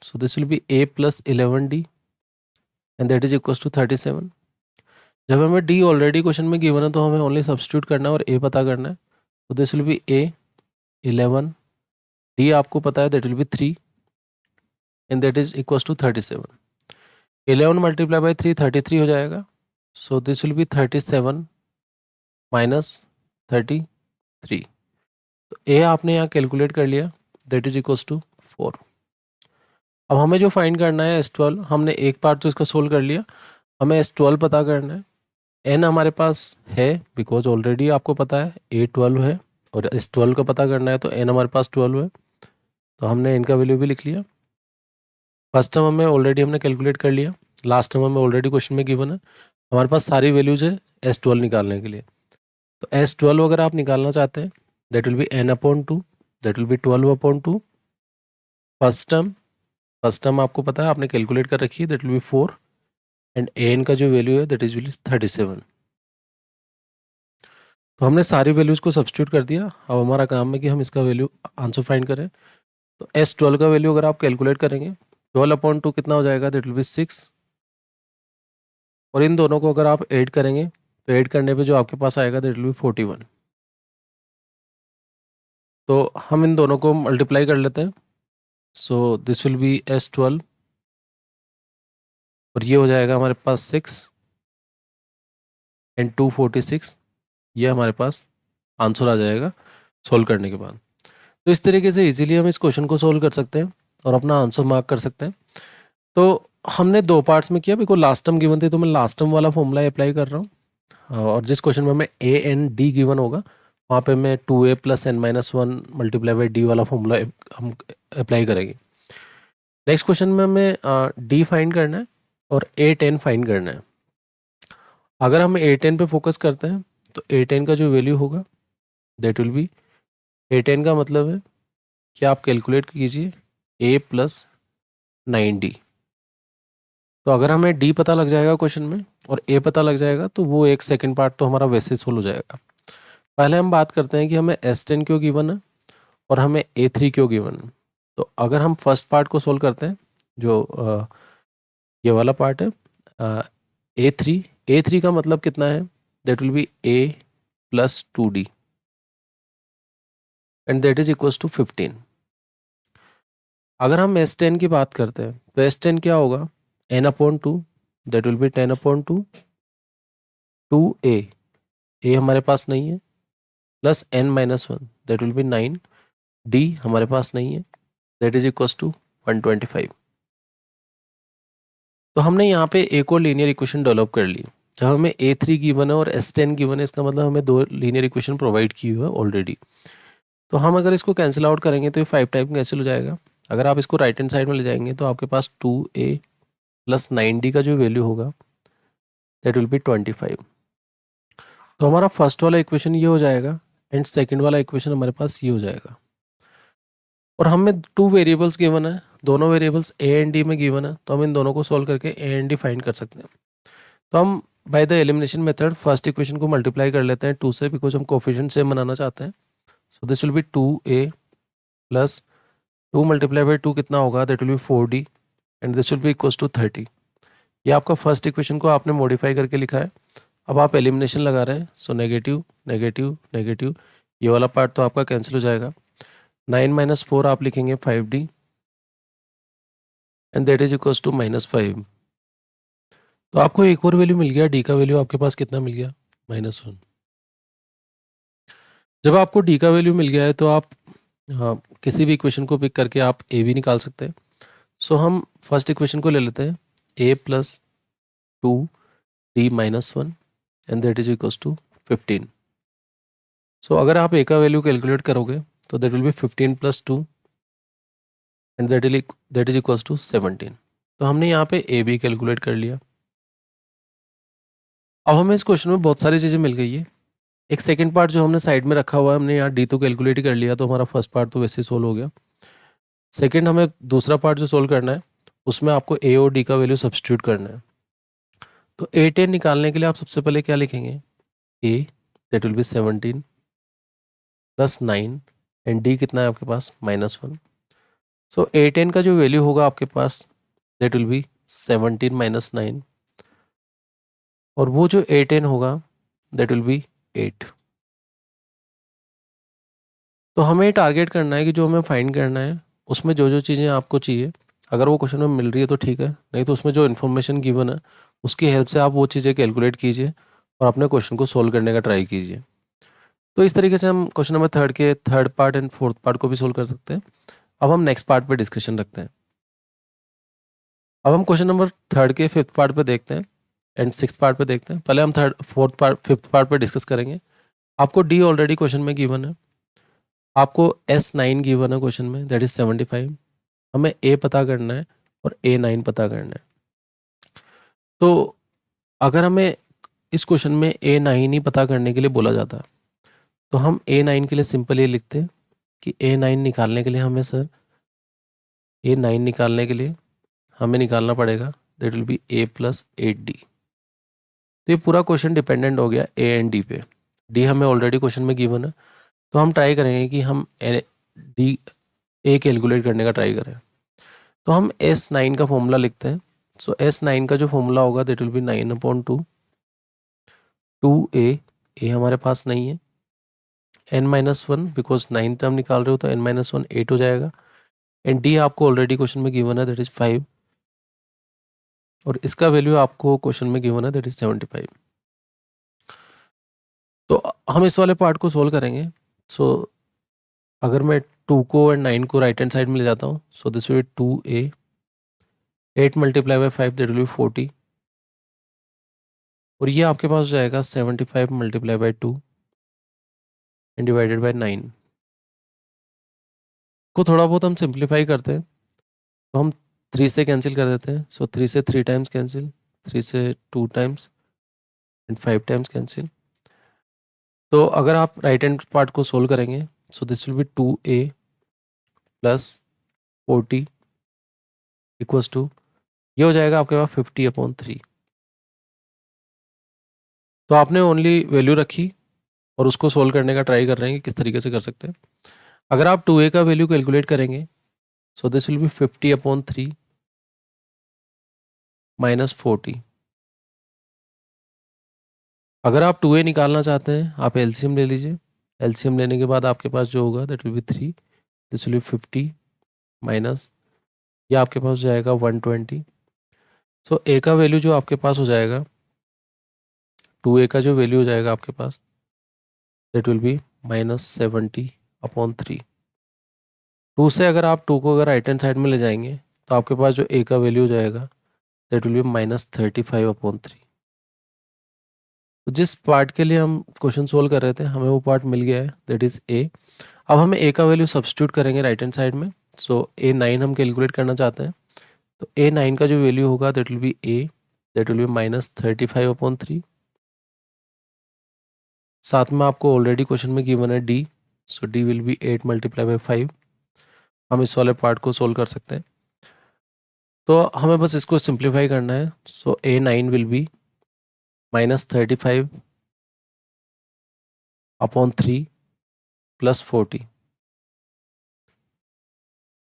so this will be A plus 11D and that is equals to 37। जब हमें D ऑलरेडी क्वेश्चन में गिवन है तो हमें ओनली सब्स्टिट्यूट करना है और A पता करना है। तो this will be A 11, D आपको पता है that will be 3 and that is equals to 37। 11 multiply by 3 33 हो जाएगा। So this will be 37 minus 33। तो A आपने यहाँ कैलकुलेट कर लिया दैट इज इक्वल्स टू 4। अब हमें जो फाइंड करना है S12, हमने एक पार्ट तो इसका सोल्व कर लिया, हमें S12 पता करना है। N हमारे पास है बिकॉज ऑलरेडी आपको पता है A12 है और S12 का पता करना है तो N हमारे पास 12 है, तो हमने N का वैल्यू भी लिख लिया। फर्स्ट टर्म हमें ऑलरेडी हमने कैलकुलेट कर लिया, लास्ट टर्म हमें ऑलरेडी क्वेश्चन में गिवन है। हमारे पास सारी वैल्यूज है S12 निकालने के लिए। तो S12 अगर आप निकालना चाहते हैं that will be N upon 2, that will be 12 upon 2। First term आपको पता है, आपने कैलकुलेट कर रखी है, that will be 4 and AN का जो वैल्यू है दैट इज विल 37। तो हमने सारी वैल्यूज को सब्स्टिट्यूट कर दिया। अब हमारा काम है कि हम इसका वैल्यू आंसर फाइंड करें। तो S12 का वैल्यू अगर आप कैलकुलेट करेंगे 12 अपॉन 2 कितना हो जाएगा, दैट विल बी 6 और इन दोनों को अगर आप ऐड करेंगे तो ऐड करने पे जो आपके पास आएगा दैट विल बी 41। तो हम इन दोनों को मल्टीप्लाई कर लेते हैं। So this will B S12 और ये हो जाएगा हमारे पास 6 एंड 246। ये हमारे पास आंसर आ जाएगा सोल्व करने के बाद। तो इस तरीके से इजीली हम इस क्वेश्चन को सोल्व कर सकते हैं और अपना आंसर मार्क कर सकते हैं। तो हमने दो पार्ट्स में किया, बिकॉज लास्ट टर्म गिवन थी तो मैं लास्ट टर्म वाला फॉर्मूला अप्लाई कर रहा हूँ। और जिस क्वेश्चन में हमें ए एन डी गिवन होगा वहाँ पे मैं 2a + n-1 multiply by D वाला फॉर्मूला हम अप्लाई करेंगे। नेक्स्ट क्वेश्चन में हमें डी फाइंड करना है और A10 फाइंड करना है। अगर हम A10 पे फोकस करते हैं तो A10 का जो वैल्यू होगा दैट विल बी, A10 का मतलब है कि आप कैलकुलेट कीजिए A + 9D। तो अगर हमें D पता लग जाएगा क्वेश्चन में और A पता लग जाएगा तो वो एक सेकंड पार्ट तो हमारा वैसे सोल्व हो जाएगा। पहले हम बात करते हैं कि हमें S10 क्यों गिवन है और हमें A3 क्यों गिवन है। तो अगर हम फर्स्ट पार्ट को सोल्व करते हैं, जो ये वाला पार्ट है A3 का मतलब कितना है, that will be A + 2D and that is equals to 15। अगर हम S10 की बात करते हैं तो S10 क्या होगा, n/2 that will B 10/2 2a, a हमारे पास नहीं है, plus n-1 that will be 9, d हमारे पास नहीं है, दैट इज इक्वल्स टू 125। तो हमने यहाँ पे एक और लीनियर इक्वेशन डेवलप कर ली। जब हमें A3 गिवन है और S10 गिवन है, इसका मतलब हमें दो लीनियर इक्वेशन प्रोवाइड की हुई है ऑलरेडी। तो हम अगर इसको कैंसिल आउट करेंगे तो ये 5 टाइप में कैंसिल हो जाएगा। अगर आप इसको राइट हैंड साइड में ले जाएंगे तो आपके पास 2a + 9d का जो वैल्यू होगा दैट विल बी 25। तो हमारा फर्स्ट वाला इक्वेशन ये हो जाएगा एंड सेकंड वाला इक्वेशन हमारे पास ये हो जाएगा। और हमें 2 वेरिएबल्स गिवन है, दोनों वेरिएबल्स a एंड d में गिवन है, तो हम इन दोनों को सॉल्व करके a एंड d फाइंड कर सकते हैं। तो हम by the elimination method first equation को मल्टीप्लाई कर लेते हैं 2 से, बिकॉज हम कोफिशिएंट सेम बनाना चाहते हैं। So this will be 2a + 2 × 2 कितना होगा, that will be 4d and this will be equals to 30। ये आपका फर्स्ट इक्वेशन को आपने मॉडिफाई करके लिखा है। अब आप एलिमिनेशन लगा रहे हैं, सो नेगेटिव नेगेटिव नेगेटिव, ये वाला पार्ट तो आपका कैंसिल हो जाएगा। 9 - 4 आप लिखेंगे 5d and that is equals to -5। तो आपको एक और वैल्यू मिल गया, डी का वैल्यू आपके पास कितना मिल गया, -1। जब आपको डी का वैल्यू मिल गया है तो आप किसी भी इक्वेशन को पिक करके आप ए भी निकाल सकते हैं। सो हम फर्स्ट इक्वेशन को ले लेते हैं, a + 2d - 1 and that is equals to 15। So अगर आप ए का वैल्यू कैलकुलेट करोगे तो that will be 15 + 2 and that is equals to 17। तो हमने यहाँ पे ए भी कैलकुलेट कर लिया। अब हमें इस क्वेश्चन में बहुत सारी चीज़ें मिल गई है। एक सेकंड पार्ट जो हमने साइड में रखा हुआ है, हमने यहाँ डी तो कैलकुलेट ही कर लिया, तो हमारा फर्स्ट पार्ट तो वैसे ही सोल्व हो गया। सेकंड हमें दूसरा पार्ट जो सोल्व करना है उसमें आपको ए और डी का वैल्यू सब्स्टिट्यूट करना है। तो A10 निकालने के लिए आप सबसे पहले क्या लिखेंगे, a that will be 17 + 9 and d कितना है आपके पास, -1। सो A10 का जो वैल्यू होगा आपके पास दैट विल बी 17 - 9 और वो जो A10 होगा दैट विल बी 8। तो हमें टारगेट करना है कि जो हमें फाइंड करना है उसमें जो जो चीज़ें आपको चाहिए, अगर वो क्वेश्चन में मिल रही है तो ठीक है, नहीं तो उसमें जो इन्फॉर्मेशन गिवन है उसकी हेल्प से आप वो चीज़ें कैलकुलेट कीजिए और अपने क्वेश्चन को सोल्व करने का ट्राई कीजिए। तो इस तरीके से हम क्वेश्चन नंबर 3 के third part and fourth part को भी सोल्व कर सकते हैं। अब हम नेक्स्ट पार्ट पे डिस्कशन रखते हैं। अब हम क्वेश्चन नंबर 3 के 5th पार्ट पे देखते हैं एंड 6th पार्ट पे देखते हैं। पहले हम 4th पार्ट 5th पार्ट पे डिस्कस करेंगे। आपको डी ऑलरेडी क्वेश्चन में गिवन है, आपको S9 गिवन है क्वेश्चन में, दैट इज 75। हमें ए पता करना है और A9 पता करना है। तो अगर हमें इस क्वेश्चन में A9 ही पता करने के लिए बोला जाता तो हम A9 के लिए सिंपल ये लिखते हैं कि A9 निकालने के लिए हमें सर A9 निकालने के लिए हमें निकालना पड़ेगा that will be A + 8D। तो ये पूरा क्वेश्चन डिपेंडेंट हो गया A एंड D पे। D हमें ऑलरेडी क्वेश्चन में गिवन है, तो हम ट्राई करेंगे कि हम D A कैलकुलेट करने का ट्राई करें। तो हम S9 का फॉर्मूला लिखते हैं, सो S9 का जो फॉर्मूला होगा that will B 9/2 2a, a हमारे पास नहीं है, n-1 बिकॉज 9 टर्म निकाल रहे हो तो n-1 8 हो जाएगा, एंड d आपको ऑलरेडी क्वेश्चन में गिवन है दैट इज 5, और इसका वैल्यू आपको क्वेश्चन में गिवन है दैट इज 75। तो हम इस वाले पार्ट को सोल्व करेंगे। सो अगर मैं 2 को और 9 को राइट हैंड साइड में ले जाता हूँ, सो this will be 2a, 8 multiply by 5 that will B 40, और ये आपके पास हो जाएगा 75 multiply by 2 and divided by 9। को थोड़ा बहुत हम सिंप्लीफाई करते हैं तो हम 3 से कैंसिल कर देते हैं। सो 3 से 3 टाइम्स कैंसिल, 3 से 2 टाइम्स एंड 5 टाइम्स कैंसिल। तो अगर आप राइट हैंड पार्ट को सोल्व करेंगे, so this will be 2a plus 40 equals to, ये हो जाएगा आपके पास 50/3। तो आपने ओनली वैल्यू रखी और उसको सोल्व करने का ट्राई कर रहे हैं कि किस तरीके से कर सकते हैं। अगर आप 2a का वैल्यू कैलकुलेट करेंगे, so this will B 50/3 minus 40। अगर आप 2a निकालना चाहते हैं, आप एलसीएम ले लीजिए। एलसीएम लेने के बाद आपके पास जो होगा that will be 3, this will be 50 minus, ये आपके पास हो जाएगा 120। सो a का वैल्यू जो आपके पास हो जाएगा, 2a का जो वैल्यू हो जाएगा आपके पास दैट विल बी -70/3। 2 से अगर आप 2 को अगर राइट हैंड साइड में ले जाएंगे तो आपके पास जो a का वैल्यू हो जाएगा दैट विल बी -35/3। तो जिस पार्ट के लिए हम क्वेश्चन सोल्व कर रहे थे हमें वो पार्ट मिल गया है दैट इज a। अब हमें a का वैल्यू सब्स्टिट्यूट करेंगे राइट हैंड साइड में। सो a9 हम कैलकुलेट करना चाहते हैं, तो a9 का जो वैल्यू होगा that will be a, that will B -35/3। साथ में आपको ऑलरेडी क्वेश्चन में गिवन है d, so d will be 8 multiply by 5। हम इस वाले पार्ट को सोल्व कर सकते हैं, तो हमें बस इसको सिंप्लीफाई करना है। सो a9 विल बी -35/3 प्लस 40।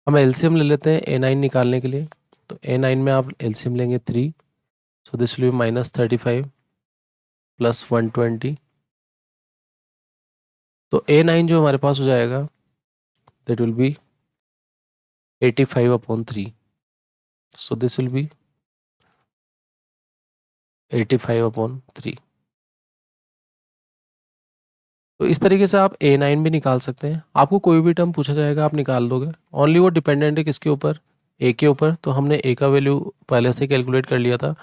हम एलसीएम ले लेते हैं a9 निकालने के लिए, तो a9 में आप एलसीएम लेंगे 3, सो दिस विल बी -35 प्लस 120। तो a9 जो हमारे पास हो जाएगा that will B 85/3, so this will B 85/3। तो इस तरीके से आप a9 भी निकाल सकते हैं। आपको कोई भी टर्म पूछा जाएगा आप निकाल दोगे, ओनली वो डिपेंडेंट है किसके ऊपर, a के ऊपर। तो हमने a का वैल्यू पहले से कैलकुलेट कर लिया था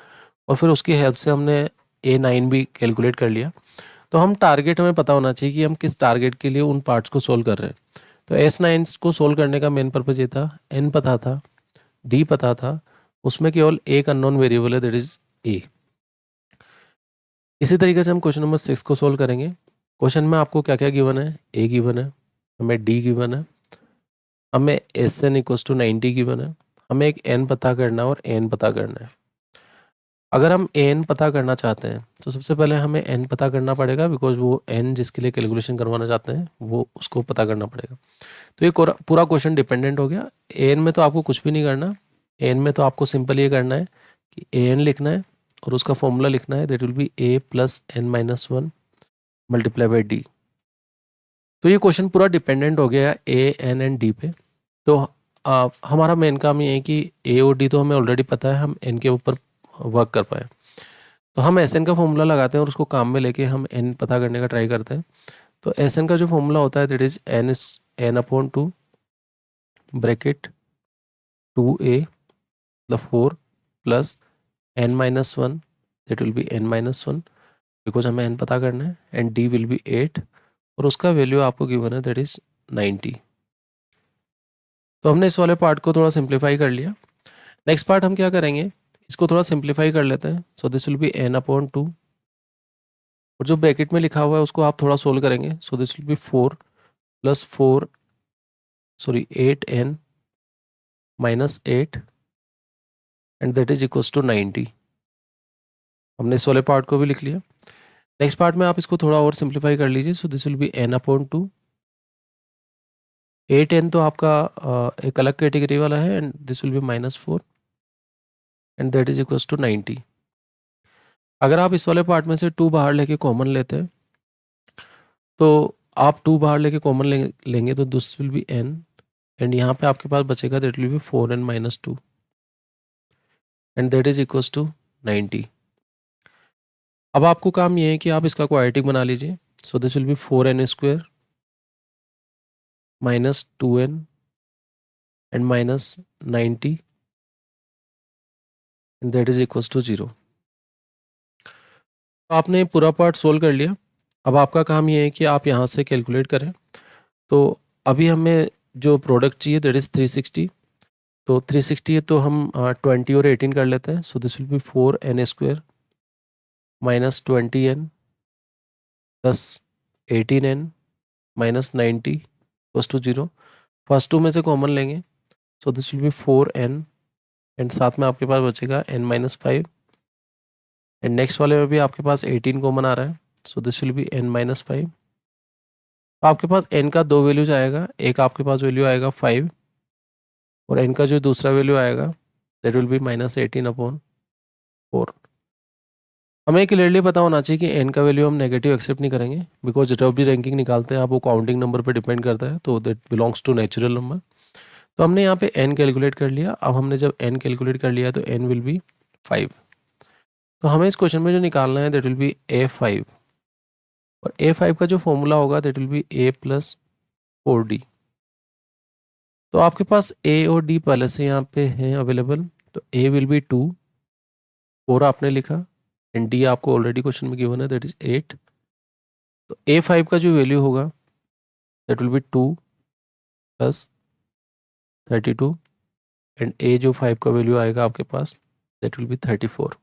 और फिर उसकी हेल्प से हमने a9 भी कैलकुलेट कर लिया। तो हम टारगेट हमें पता होना चाहिए कि हम किस टारगेट के लिए उन पार्ट्स को सोल्व कर रहे हैं। तो S9 को सोल्व करने का मेन पर्पज ये था, n पता था, d पता था, उसमें केवल एक अननोन वेरिएबल है दैट इज a। इसी तरीके से हम क्वेश्चन नंबर 6 को सोल्व करेंगे। क्वेश्चन में आपको क्या क्या गिवन है, a गिवन है, हमें d गिवन है, हमें Sn इक्वल्स टू 90 गिवन है, हमें एक n पता करना है और n पता करना है। अगर हम an पता करना चाहते हैं तो सबसे पहले हमें n पता करना पड़ेगा, बिकॉज वो n जिसके लिए कैलकुलेशन करवाना चाहते हैं वो उसको पता करना पड़ेगा। तो ये पूरा क्वेश्चन डिपेंडेंट हो गया। an में तो आपको कुछ भी नहीं करना, an में तो आपको सिंपल ये करना है कि an लिखना है और उसका फॉर्मूला लिखना है that will be a plus n-1 multiply by d। तो ये क्वेश्चन पूरा डिपेंडेंट हो गया a, n एंड d पे। तो हमारा मेन काम ये है कि a और d तो हमें ऑलरेडी पता है, हम n के ऊपर वर्क कर पाए। तो हम एस एन का फॉर्मूला लगाते हैं और उसको काम में लेके हम एन पता करने का ट्राई करते हैं। तो एस एन का जो फॉर्मूला होता है that is n/2 bracket 2a + 4 plus n-1 that will B n-1, because हमें n पता करना है, एंड d विल बी 8 और उसका वैल्यू आपको गिवन है दैट इज 90। तो हमने इस वाले पार्ट को थोड़ा सिंप्लीफाई कर लिया। नेक्स्ट पार्ट हम क्या करेंगे, इसको थोड़ा सिंप्लीफाई कर लेते हैं। So this will be n/2 और जो ब्रैकेट में लिखा हुआ है उसको आप थोड़ा सोल्व करेंगे। So this will be 4 + 4 sorry 8n - 8 and that is equals to 90। हमने इस वाले पार्ट को भी लिख लिया। नेक्स्ट पार्ट में आप इसको थोड़ा और सिंप्लीफाई कर लीजिए। So this will be n/2, 8n तो आपका एक अलग कैटेगरी वाला है, and this will be -4 and that is equals to 90। अगर आप इस वाले पार्ट में से 2 बाहर लेके कॉमन लेते हैं तो आप 2 बाहर लेके कॉमन लेंगे तो this will be n, and यहाँ पे आपके पास बचेगा that will be 4n minus 2 and that is equals to 90। अब आपको काम ये है कि आप इसका क्वाड्रेटिक बना लीजिए। So this will be 4n square minus 2n and minus 90 and that is equals to 0। तो आपने पूरा पार्ट सोल्व कर लिया। अब आपका काम ये है कि आप यहाँ से कैलकुलेट करें। तो अभी हमें जो प्रोडक्ट चाहिए दैट इज़ 360। तो 360 है तो हम 20 और 18 कर लेते हैं। So this will be 4n square minus 20n plus 18n minus 90 plus two 0। First 2 में से कॉमन लेंगे। सो this will be 4n and साथ में आपके पास बचेगा n माइनस 5 एंड नेक्स्ट वाले में भी आपके पास 18 कॉमन आ रहा है। So this will be n minus 5। तो आपके पास n का 2 वैल्यूज आएगा, एक आपके पास वैल्यू आएगा 5 और n का जो दूसरा वैल्यू आएगा that will be minus 18 upon 4। हमें क्लियरली पता होना चाहिए कि n का वैल्यू हम नेगेटिव एक्सेप्ट नहीं करेंगे, बिकॉज जब भी रैंकिंग निकालते हैं आप वो काउंटिंग नंबर पर डिपेंड करता है, तो that belongs to natural number. तो हमने यहाँ पे n कैलकुलेट कर लिया। अब हमने जब n कैलकुलेट कर लिया तो n विल बी 5। तो हमें इस क्वेश्चन में जो निकालना है दैट विल बी a5 और a5 का जो फॉर्मूला होगा that will be a plus 4d। तो आपके पास a और d पहले से यहाँ पे हैं अवेलेबल। तो a विल बी 2, 4 आपने लिखा एंड d आपको ऑलरेडी क्वेश्चन में गिवन है दैट इज 8। तो a5 का जो वैल्यू होगा that will be 2 plus 32 and a जो 5 का वैल्यू आएगा आपके पास दैट विल बी 34।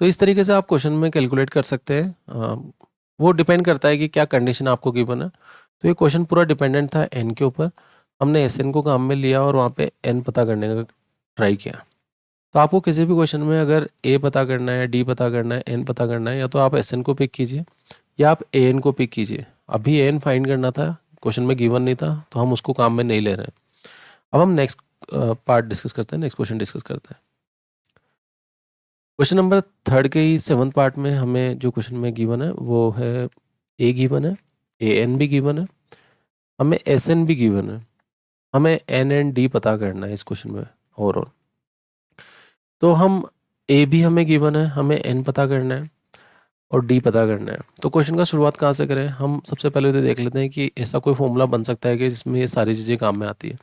तो इस तरीके से आप क्वेश्चन में कैलकुलेट कर सकते हैं। वो डिपेंड करता है कि क्या कंडीशन आपको गिवन है। तो ये क्वेश्चन पूरा डिपेंडेंट था एन के ऊपर। हमने एस एन को काम में लिया और वहाँ पे एन पता करने का ट्राई किया। तो आपको किसी भी क्वेश्चन में अगर ए पता करना है, डी पता करना है, एन पता करना है, या तो आप एस एन को पिक कीजिए या आप ए एन को पिक कीजिए। अभी ए एन फाइंड करना था, क्वेश्चन में गिवन नहीं था, तो हम उसको काम में नहीं ले रहे हैं। अब हम नेक्स्ट पार्ट डिस्कस करते हैं, नेक्स्ट क्वेश्चन डिस्कस करते हैं। क्वेश्चन नंबर 3 के ही 7th पार्ट में हमें जो क्वेश्चन में गिवन है वो है ए गिवन है, ए एन भी गिवन है, हमें एस एन भी गिवन है, हमें एन एंड डी पता करना है इस क्वेश्चन में ओवरऑल। तो हम ए भी हमें गिवन है, हमें एन पता करना है और डी पता करना है। तो क्वेश्चन का शुरुआत कहाँ से करें? हम सबसे पहले तो देख लेते हैं कि ऐसा कोई फॉर्मूला बन सकता है कि जिसमें ये सारी चीज़ें काम में आती है।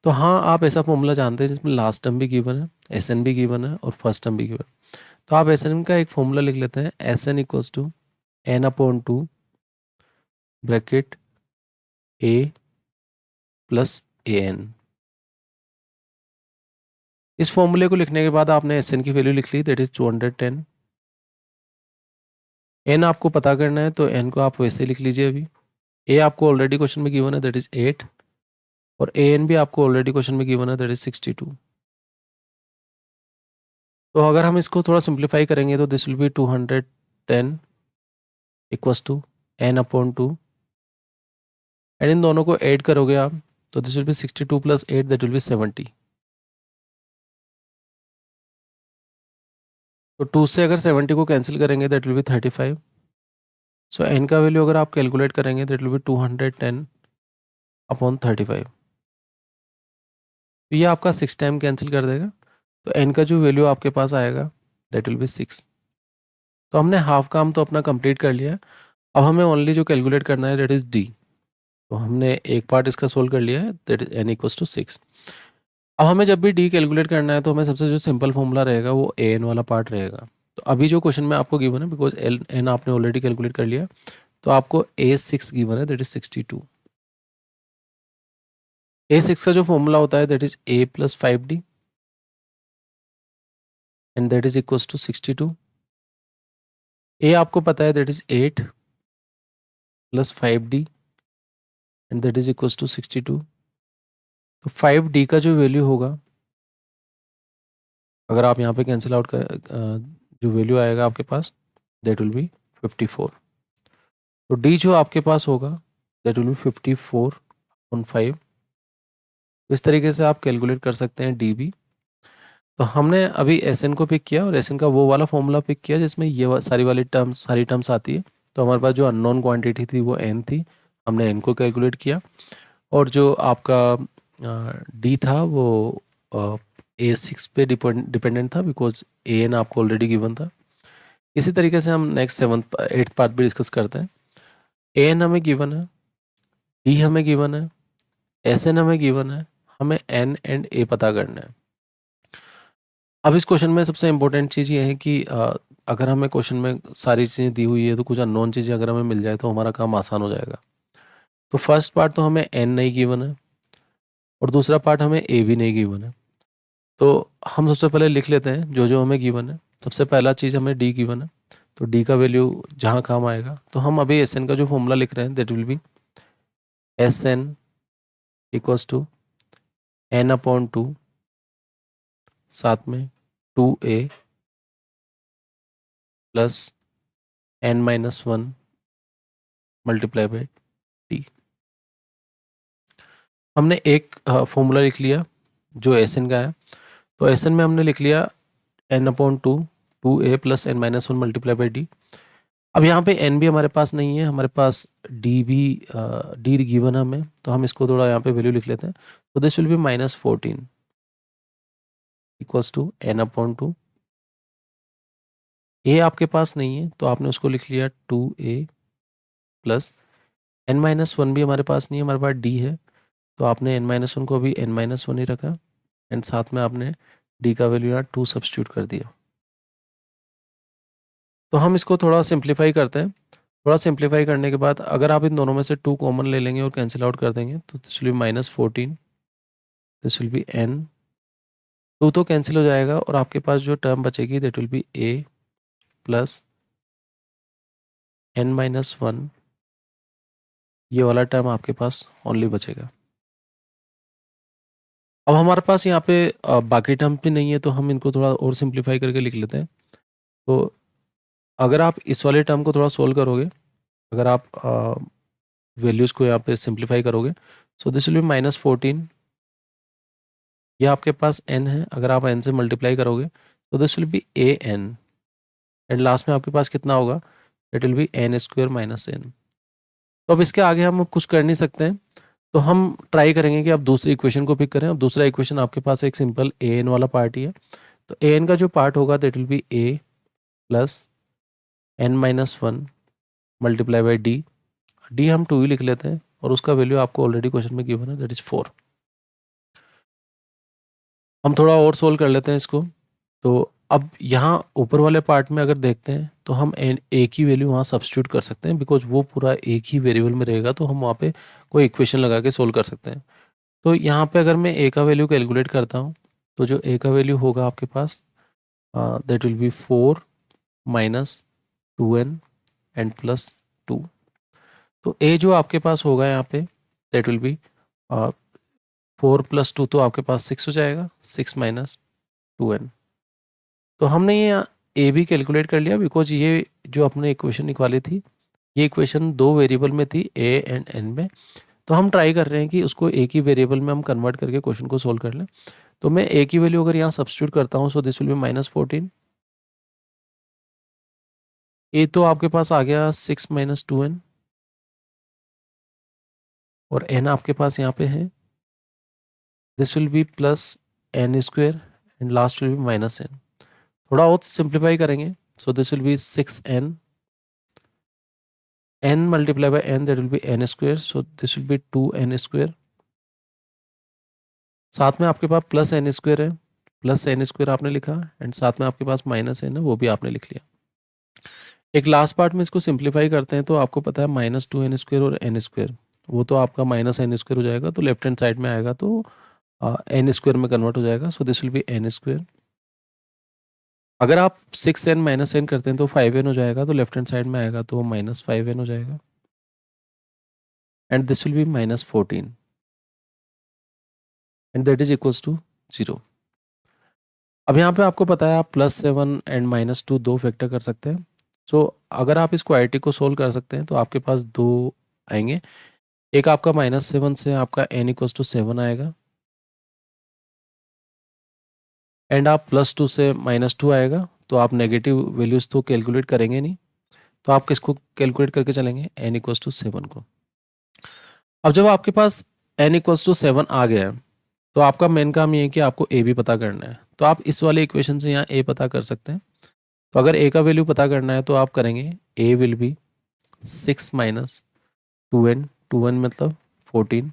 तो हाँ, आप ऐसा फॉर्मूला जानते हैं जिसमें लास्ट टर्म भी गिवन है, एस एन भी गिवन है और फर्स्ट टर्म भी गिवन है। तो आप एस एन का एक फॉर्मूला लिख लेते हैं, S N equals to N upon 2 bracket a plus a n. इस फॉर्मूले को लिखने के बाद आपने एस एन की वैल्यू लिख ली दैट इज 210। एन आपको पता करना है तो एन को आप वैसे लिख लीजिए। अभी ए आपको ऑलरेडी क्वेश्चन में गिवन है दैट इज 8 और ए एन भी आपको ऑलरेडी क्वेश्चन में गिवन है दैट इज 62। तो अगर हम इसको थोड़ा सिंप्लीफाई करेंगे तो this will be 210 equals to N upon 2 and इन दोनों को ऐड करोगे आप तो this will be 62 plus 8 that will be 70। तो 2 से अगर 70 को कैंसिल करेंगे that will B 35। So N का वैल्यू अगर आप कैलकुलेट करेंगे दैट विल बी 210 अपॉन 35। तो ये आपका 6 टाइम कैंसिल कर देगा। तो एन का जो वैल्यू आपके पास आएगा दैट विल बी 6। तो हमने हाफ काम तो अपना कंप्लीट कर लिया। अब हमें ओनली जो कैलकुलेट करना है दैट इज डी। तो हमने एक पार्ट इसका सोल्व कर लिया है that is N equals to 6। अब हमें जब भी डी कैलकुलेट करना है तो हमें सबसे जो सिंपल फॉर्मूला रहेगा वो ए एन वाला पार्ट रहेगा। तो अभी जो क्वेश्चन में आपको गिवन है बिकॉज एल एन आपने ऑलरेडी कैलकुलेट कर लिया, तो आपको A6 गिवन है दैट इज 62। A6 का जो फॉर्मूला होता है that is A plus 5D and that is equals to 62। A आपको पता है that is 8 plus 5D and that is equals to 62। तो 5D का जो वैल्यू होगा, अगर आप यहाँ पे कैंसिल आउट कर जो वैल्यू आएगा आपके पास दैट विल बी 54। तो D जो आपके पास होगा दैट विल बी 54 ऑन 5। इस तरीके से आप कैलकुलेट कर सकते हैं डी भी। तो हमने अभी एस एन को पिक किया और एस एन का वो वाला फॉर्मूला पिक किया जिसमें ये सारी टर्म्स आती है। तो हमारे पास जो अननोन क्वांटिटी थी वो एन थी, हमने एन को कैलकुलेट किया, और जो आपका डी था वो ए सिक्स पे डिपेंडेंट था बिकॉज ए एन आपको ऑलरेडी गिवन था। इसी तरीके से हम नेक्स्ट 8th पार्ट भी डिस्कस करते हैं। ए एन हमें गिवन है, डी हमें गिवन है, एस एन हमें गिवन है, हमें एन एंड ए पता करना है। अब इस क्वेश्चन में सबसे इम्पोर्टेंट चीज़ ये है कि अगर हमें क्वेश्चन में सारी चीज़ें दी हुई है तो कुछ अननोन चीज़ें अगर हमें मिल जाए तो हमारा काम आसान हो जाएगा। तो फर्स्ट पार्ट तो हमें एन नहीं गिवन है और दूसरा पार्ट हमें ए भी नहीं गिवन है। तो हम सबसे पहले लिख लेते हैं जो जो हमें गिवन है। सबसे पहला चीज़ हमें डी गिवन है, तो डी का वैल्यू जहाँ काम आएगा, तो हम अभी एस एन का जो फॉर्मूला लिख रहे हैं that will be S N equals to N upon two, साथ में 2a plus N minus one multiply by T. हमने एक फॉर्मूला लिख लिया जो एस एन का है, तो एस एन में हमने लिख लिया N upon two A plus N minus one multiply by D. अब यहाँ पे एन भी हमारे पास नहीं है, हमारे पास डी भी डी गिवन है हमें, तो हम इसको थोड़ा यहाँ पे वैल्यू लिख लेते हैं। तो this will be -14 equals to N upon two. A आपके पास नहीं है तो आपने उसको लिख लिया 2a plus N minus one भी हमारे पास नहीं है, हमारे पास डी है, तो आपने एन माइनस वन को भी एन माइनस वन ही रखा एंड साथ में आपने डी का वैल्यू यहाँ 2 सब्स्टिट्यूट कर दिया। तो हम इसको थोड़ा सिंप्लीफाई करते हैं। थोड़ा सिंप्लीफाई करने के बाद अगर आप इन दोनों में से 2 कॉमन ले लेंगे और कैंसिल आउट कर देंगे तो this will be -14, this will be N, 2 तो कैंसिल हो जाएगा और आपके पास जो टर्म बचेगी that will be A plus N minus one, ये वाला टर्म आपके पास ओनली बचेगा। अब हमारे पास यहाँ पे बाकी टर्म भी नहीं है तो हम इनको थोड़ा और सिंप्लीफाई करके लिख लेते हैं। तो अगर आप इस वाले टर्म को थोड़ा सोल्व करोगे, अगर आप वैल्यूज़ को यहाँ पे सिंप्लीफाई करोगे, सो दिस विल बी -14, ये आपके पास n है, अगर आप n से मल्टीप्लाई करोगे तो this will be A N and last में आपके पास कितना होगा, it will be N square minus N. तो अब इसके आगे हम कुछ कर नहीं सकते हैं, तो हम ट्राई करेंगे कि आप दूसरी इक्वेशन को पिक करें। अब दूसरा इक्वेशन आपके पास एक सिंपल ए एन वाला पार्ट ही है, तो ए एन का जो पार्ट होगा that will be A plus N minus one multiply by D. D हम 2 ही लिख लेते हैं और उसका वैल्यू आपको ऑलरेडी क्वेश्चन में गिवन है दैट इज 4। हम थोड़ा और सोल्व कर लेते हैं इसको। तो अब यहाँ ऊपर वाले पार्ट में अगर देखते हैं तो हम ए की वैल्यू वहाँ सब्स्टिट्यूट कर सकते हैं बिकॉज वो पूरा एक ही वेरिएबल में रहेगा, तो हम वहाँ पे कोई इक्वेशन लगा के सोल्व कर सकते हैं। तो यहाँ पे अगर मैं ए का वैल्यू कैलकुलेट करता हूँ तो जो ए का वैल्यू होगा आपके पास that will be 4 minus 2n and plus 2। तो ए जो आपके पास होगा यहाँ पे दैट विल बी 4 प्लस 2, तो आपके पास 6 हो जाएगा, 6 माइनस 2n। तो हमने ये ए भी कैलकुलेट कर लिया बिकॉज ये जो अपने इक्वेशन निकाली थी, ये इक्वेशन 2 वेरिएबल में थी ए एंड एन में, तो हम ट्राई कर रहे हैं कि उसको एक ही वेरिएबल में हम कन्वर्ट करके क्वेश्चन को सोल्व कर लें। तो मैं ए की वैल्यू अगर यहाँ सब्स्टिट्यूट करता हूँ सो दिस विल बी -14, ए तो आपके पास आ गया 6 माइनस 2n और एन आपके पास यहाँ पे है, this will be plus N square and last will be minus N. थोड़ा और सिंप्लीफाई करेंगे so this will be 6n, n multiply by n that will be n square, so this will be 2n square. साथ में आपके पास plus N square है, plus N square आपने लिखा एंड साथ में आपके पास माइनस एन है, वो भी आपने लिख लिया। एक लास्ट पार्ट में इसको सिंप्लीफाई करते हैं तो आपको पता है -2n स्क्वेयर और n स्क्वेयर, वो तो आपका -n स्क्वेयर हो जाएगा, तो लेफ्ट हैंड साइड में आएगा तो n स्क्वेयर में कन्वर्ट हो जाएगा, so this will be n square. अगर आप 6n माइनस एन करते हैं तो 5n हो जाएगा, तो लेफ्ट हैंड साइड में आएगा तो -5n हो जाएगा and this will be -14 and that is equals to 0। अब यहाँ पे आपको पता है आप +7 एंड -2 दो फैक्टर कर सकते हैं। सो अगर आप इस क्वाड्रेटिक को सोल्व कर सकते हैं तो आपके पास दो आएंगे, एक आपका -7 से आपका n = 7 आएगा एंड आप +2 से -2 आएगा, तो आप नेगेटिव वैल्यूज़ तो कैलकुलेट करेंगे नहीं, तो आप किसको कैलकुलेट करके चलेंगे, n=7 को। अब जब आपके पास n=7 आ गया है, तो आपका मेन काम ये है कि आपको a भी पता करना है। तो आप इस वाले इक्वेशन से यहाँ a पता कर सकते हैं। तो अगर a का वैल्यू पता करना है तो आप करेंगे a will be 6 - 2n, 2n मतलब 14।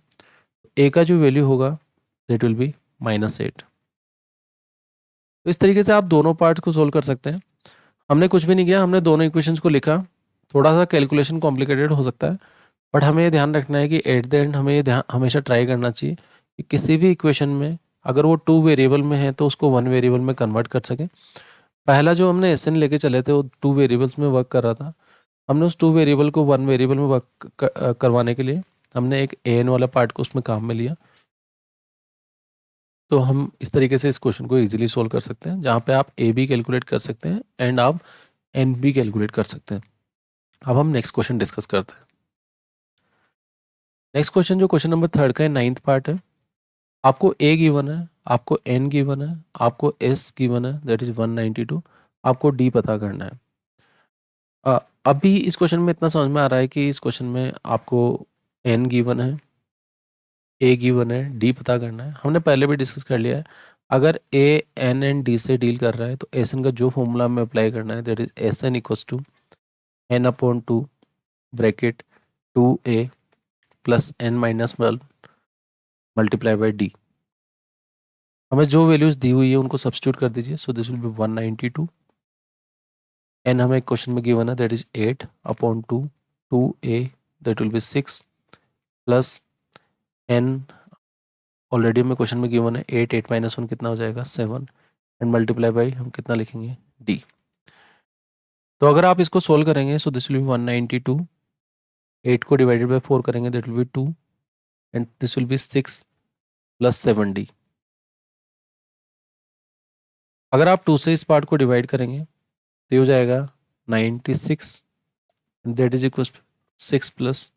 a का जो वैल्यू होगा दैट विल बी -8। तो इस तरीके से आप दोनों पार्ट्स को सोल्व कर सकते हैं। हमने कुछ भी नहीं किया, हमने दोनों इक्वेशंस को लिखा। थोड़ा सा कैलकुलेशन कॉम्प्लिकेटेड हो सकता है, बट हमें ये ध्यान रखना है कि एट द एंड हमें ये ध्यान हमेशा ट्राई करना चाहिए कि किसी भी इक्वेशन में अगर वो 2 वेरिएबल में है तो उसको 1 वेरिएबल में कन्वर्ट कर सकें। पहला जो हमने एसएन लेके चले थे वो 2 वेरिएबल्स में वर्क कर रहा था। हमने उस 2 वेरिएबल को 1 वेरिएबल में वर्क करवाने के लिए हमने एक एन वाला पार्ट को उसमें काम में लिया। तो हम इस तरीके से इस क्वेश्चन को इजीली सोल्व कर सकते हैं, जहाँ पे आप ए भी कैलकुलेट कर सकते हैं एंड आप एन भी कैलकुलेट कर सकते हैं। अब हम नेक्स्ट क्वेश्चन डिस्कस करते हैं। नेक्स्ट क्वेश्चन जो क्वेश्चन नंबर 3 का है, 9th पार्ट है। आपको ए गिवन है, आपको एन गिवन है, आपको एस गिवन है दैट इज 192, आपको डी पता करना है। अभी इस क्वेश्चन में इतना समझ में आ रहा है कि इस क्वेश्चन में आपको एन गिवन है, ए गिवन है, डी पता करना है। हमने पहले भी डिस्कस कर लिया है, अगर ए एन एंड डी से डील कर रहा है तो एस एन का जो फॉर्मूला हमें अप्लाई करना है that is S N equals to n/2 bracket 2a plus n-1 multiply by D. हमें जो वैल्यूज दी हुई है उनको सब्स्टिट्यूट कर दीजिए। So this will be 192 N हमें क्वेश्चन में गिवन है that is 8/2 2a that will be 6 plus n already हमें क्वेश्चन में गिवन है 8 कितना हो जाएगा 7 एंड मल्टीप्लाई बाई हम कितना लिखेंगे d। तो अगर आप इसको सोल्व करेंगे सो दिस विल बी 192, 8 को डिवाइडेड बाई 4 करेंगे that will be 2 and this will be 6 plus 7d। अगर आप 2 से इस पार्ट को डिवाइड करेंगे तो ये हो जाएगा 96 and that is equal 6 plus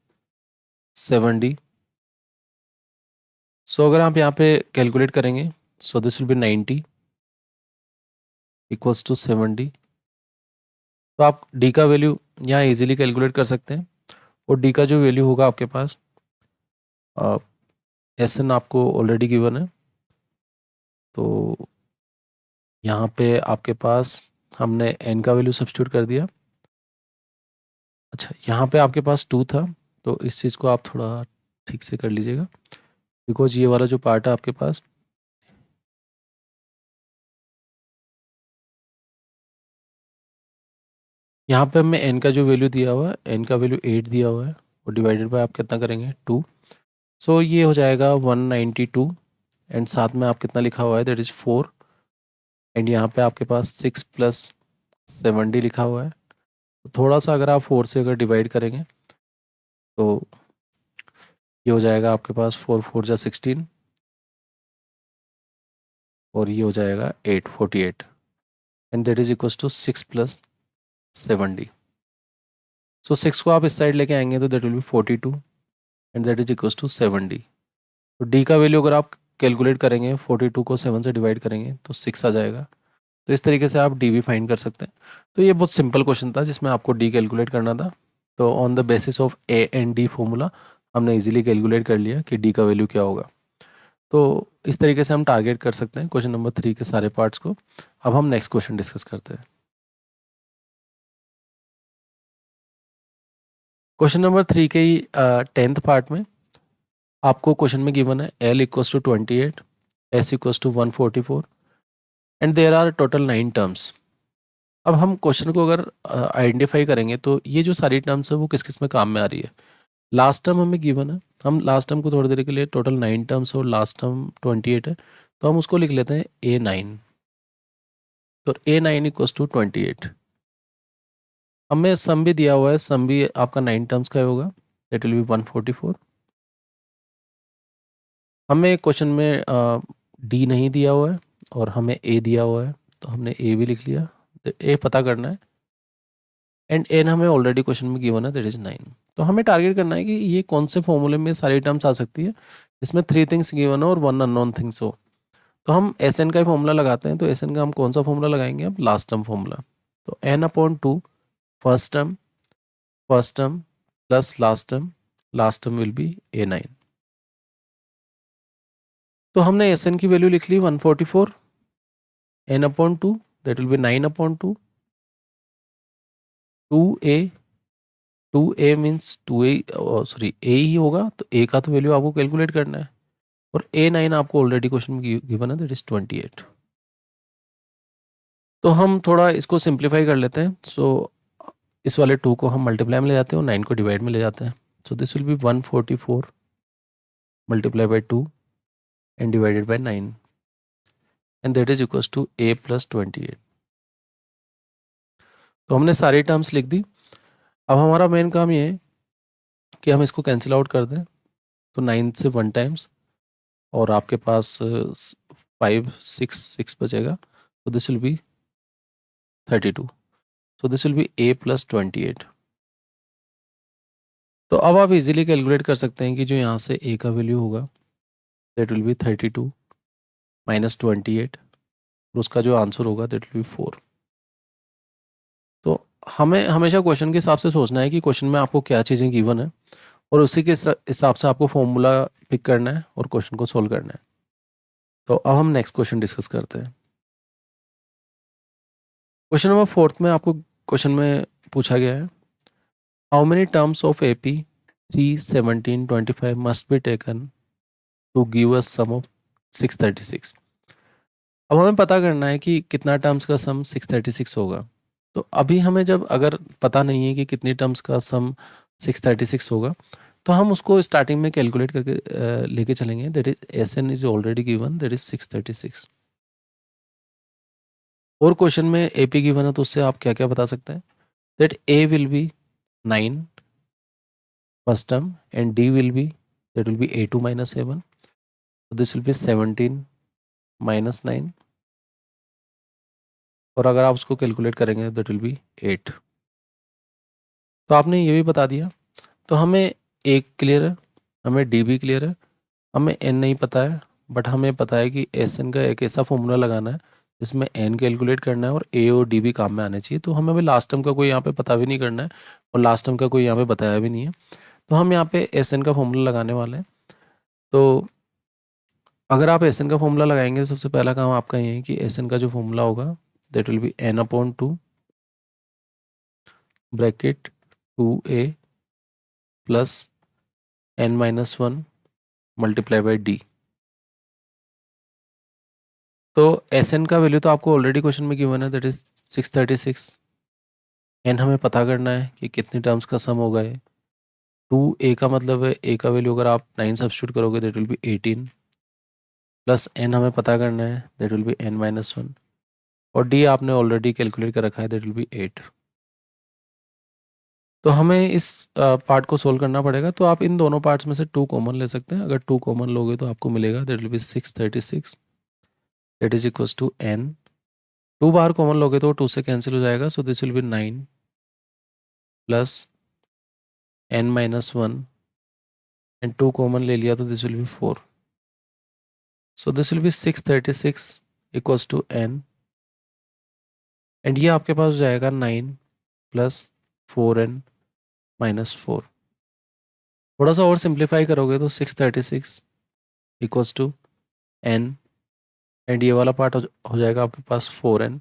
7d। So अगर आप यहाँ पे कैलकुलेट करेंगे so this will be 90 equals to 7d। तो आप d का वैल्यू यहाँ इजीली कैलकुलेट कर सकते हैं, और d का जो वैल्यू होगा आपके पास एस एन आपको ऑलरेडी गिवन है। तो यहाँ पे आपके पास हमने n का वैल्यू सब्स्टिट्यूट कर दिया। अच्छा, यहाँ पे आपके पास 2 था, तो इस चीज़ को आप थोड़ा ठीक से कर लीजिएगा, बिकॉज ये वाला जो पार्ट है आपके पास यहाँ पे हमें n का जो वैल्यू दिया हुआ है, n का वैल्यू 8 दिया हुआ है, और डिवाइडेड बाय आप कितना करेंगे 2। सो ये हो जाएगा 192 एंड साथ में आप कितना लिखा हुआ है दैट इज़ 4 एंड यहाँ पे आपके पास 6 प्लस 7d लिखा हुआ है। तो थोड़ा सा अगर आप 4 से अगर डिवाइड करेंगे तो ये हो जाएगा आपके पास 4 4 जा 16 और ये हो जाएगा 8 48 and that is equals to 6 plus 7d। So 6 को आप इस साइड लेके आएंगे तो that will be 42 and that is equals to 7d। तो d का वैल्यू अगर आप कैलकुलेट करेंगे 42 को 7 से डिवाइड करेंगे तो 6 आ जाएगा। तो इस तरीके से आप d भी फाइंड कर सकते हैं। तो ये बहुत सिंपल क्वेश्चन था जिसमें आपको d कैलकुलेट करना था। तो on the basis of a and d formula हमने इजीली कैलकुलेट कर लिया कि d का वैल्यू क्या होगा। तो इस तरीके से हम टारगेट कर सकते हैं क्वेश्चन नंबर 3 के सारे पार्ट्स को। अब हम नेक्स्ट क्वेश्चन डिस्कस करते हैं। क्वेश्चन नंबर 3 के ही 10th पार्ट में आपको क्वेश्चन में गिवन है L equals to 28, S equals to 144 and there are total 9 terms. अब हम क्वेश्चन को अगर आइडेंटिफाई करेंगे तो ये जो सारी टर्म्स है वो किस किस में काम में आ रही है। लास्ट टर्म हमें गिवन है, हम लास्ट टर्म को थोड़ी देर के लिए टोटल 9 टर्म्स और लास्ट टर्म 28 है, तो हम उसको लिख लेते हैं A9। तो A9 इक्वल्स टू 28। हमें सम भी दिया हुआ है, सम भी आपका 9 टर्म्स का होगा दैट विल बी 144। हमें क्वेश्चन में डी नहीं दिया हुआ है और हमें ए दिया हुआ है, तो हमने ए भी लिख लिया। तो ए पता करना है एंड एन हमें ऑलरेडी क्वेश्चन में गिवन है दैट इज 9। तो हमें टारगेट करना है कि ये कौन से फॉर्मूले में सारी टर्म्स आ सकती है जिसमें 3 थिंग्स गिवन हो और 1 अननोन थिंग्स हो। तो हम एस एन का ही फॉर्मूला लगाते हैं। तो एस एन का हम कौन सा फॉर्मूला लगाएंगे? अब लास्ट टर्म फॉर्मूला। तो n/2 first term plus last term will be a9। तो हमने एस एन की वैल्यू लिख ली 144, n/2 that will B 9/2, 2a means 2a sorry a ही होगा, तो a का तो वैल्यू आपको कैलकुलेट करना है, और a9 आपको ऑलरेडी क्वेश्चन में गिवन है, दैट इज 28। तो हम थोड़ा इसको सिंप्लीफाई कर लेते हैं। सो इस वाले 2 को हम मल्टीप्लाई में ले जाते हैं और 9 को डिवाइड में ले जाते हैं। So this will be 144 multiply by 2 and divided by 9 and that is equals to a + 28। तो हमने सारी टर्म्स लिख दी। अब हमारा मेन काम ये है कि हम इसको कैंसिल आउट कर दें। तो 9 से 1 टाइम्स और आपके पास 5 6 बचेगा। तो this will B 32। So this will be a + 28। तो अब आप इजीली कैलकुलेट कर सकते हैं कि जो यहाँ से a का वैल्यू होगा दैट विल बी 32 - 28 और उसका जो आंसर होगा दैट विल बी 4। तो हमें हमेशा क्वेश्चन के हिसाब से सोचना है कि क्वेश्चन में आपको क्या चीज़ें गिवन है और उसी के हिसाब से आपको फॉर्मूला पिक करना है और क्वेश्चन को सोल्व करना है। तो अब हम नेक्स्ट क्वेश्चन डिस्कस करते हैं। क्वेश्चन नंबर 4 में आपको क्वेश्चन में पूछा गया है, how many terms of AP 3, 17, 25 must be taken to give us sum of 636। अब हमें पता करना है कि कितना टर्म्स का सम 636 होगा। तो अभी हमें जब अगर पता नहीं है कि कितनी टर्म्स का सम 636 होगा, तो हम उसको स्टार्टिंग में कैलकुलेट करके लेके चलेंगे। That is SN is already given, that is 636। और क्वेश्चन में AP गिवन है, तो उससे आप क्या क्या बता सकते हैं? That A will be 9 first term and D will be that will B A2 - A1। So this will be 17 - 9 और अगर आप उसको कैलकुलेट करेंगे दैट विल बी 8। तो आपने ये भी बता दिया। तो हमें A क्लियर है, हमें D भी क्लियर है, हमें N नहीं पता है, बट हमें पता है कि SN का एक ऐसा फॉर्मूला लगाना है जिसमें N कैलकुलेट करना है और A और D भी काम में आने चाहिए। तो हमें भी लास्ट टर्म का कोई यहाँ पे पता भी नहीं करना है और लास्ट टर्म का कोई यहाँ पे बताया भी नहीं है। तो हम यहाँ पे SN का फॉर्मूला लगाने वाले हैं। तो अगर आप SN का फॉर्मूला लगाएंगे, सबसे पहला काम आपका ये है कि SN का जो फॉर्मूला होगा that will be n/2 bracket 2a plus n-1 multiply by d। तो SN का वैल्यू तो आपको ऑलरेडी क्वेश्चन में गिवन है, दैट इज 636। n हमें पता करना है कि कितनी टर्म्स का सम होगा ये। 2a का मतलब है a का वैल्यू अगर आप 9 सब्स्टिट्यूट करोगे that will B 18 plus n हमें पता करना है दैट विल बी n-1 और d आपने ऑलरेडी कैलकुलेट कर रखा है दैट विल बी 8। तो हमें इस पार्ट को सोल्व करना पड़ेगा। तो आप इन दोनों पार्ट्स में से 2 कॉमन ले सकते हैं। अगर 2 कॉमन लोगे तो आपको मिलेगा that will be 636 that is equals to n। 2 बाहर कॉमन लोगे तो 2 से कैंसिल हो जाएगा। So this will be 9 plus n-1 and 2 common ले लिया तो this will be 4। So this will be 636 equals to n and ये आपके पास हो जाएगा 9 प्लस 4n माइनस 4। थोड़ा सा और सिंप्लीफाई करोगे तो 636 इक्वल्स टू n एंड ये वाला पार्ट हो जाएगा आपके पास 4n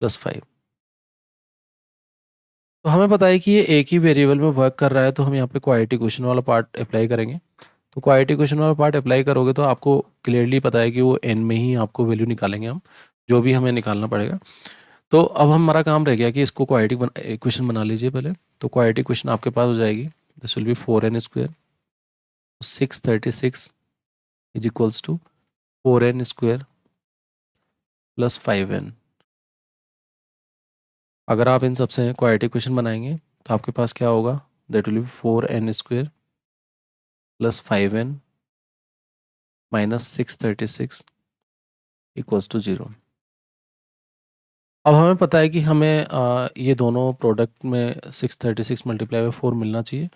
+ 5। तो हमें पता है कि ये एक ही वेरिएबल में वर्क कर रहा है, तो हम यहाँ पे क्वाड्रेटिक इक्वेशन वाला पार्ट अप्लाई करेंगे। तो क्वाड्रेटिक इक्वेशन वाला पार्ट अप्लाई करोगे तो आपको क्लियरली पता है कि वो n में ही आपको वैल्यू निकालेंगे हम, जो भी हमें निकालना पड़ेगा। तो अब हमारा काम रह गया कि इसको क्वाड्रेटिक इक्वेशन बना लीजिए पहले। तो क्वाड्रेटिक इक्वेशन आपके पास हो जाएगी, this will be 4n²। 636 is equals to 4n² plus 5n। अगर आप इन सबसे क्वाड्रेटिक इक्वेशन बनाएंगे तो आपके पास क्या होगा, that will be 4n² plus 5n minus 636 equals to 0। अब हमें पता है कि हमें ये दोनों प्रोडक्ट में 636 मल्टीप्लाई बाई 4 मिलना चाहिए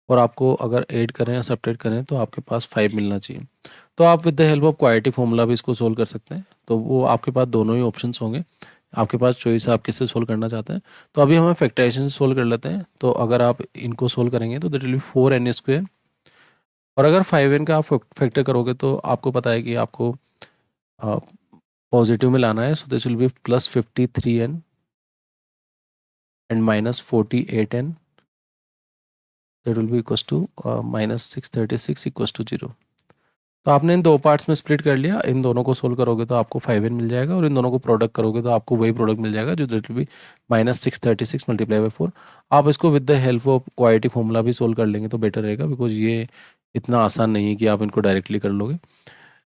और आपको अगर ऐड करें या सब्ट्रैक्ट करें तो आपके पास 5 मिलना चाहिए। तो आप with the help of quadratic formula भी इसको सोल्व कर सकते हैं। तो वो आपके पास दोनों ही ऑप्शंस होंगे, आपके पास चॉइस है आप किससे सोल्व करना चाहते हैं। तो अभी हमें फैक्टराइजेशन से सोल्व कर लेते हैं। तो अगर आप इनको सोल्व करेंगे तो दैट विल बी 4n², और अगर 5n का आप फैक्टर करोगे तो आपको पता है कि आपको पॉजिटिव में लाना है। So this will be +53n and -48n, that will be equals to -636 equals to 0। तो आपने इन दो पार्ट्स में स्प्लिट कर लिया, इन दोनों को सोल्व करोगे तो आपको 5n मिल जाएगा, और इन दोनों को प्रोडक्ट करोगे तो आपको वही प्रोडक्ट मिल जाएगा जो that will be -636 multiply by 4। आप इसको with the help of quadratic formula भी सोल्व कर लेंगे तो बेटर रहेगा, बिकॉज ये इतना आसान नहीं है कि आप इनको डायरेक्टली कर लोगे।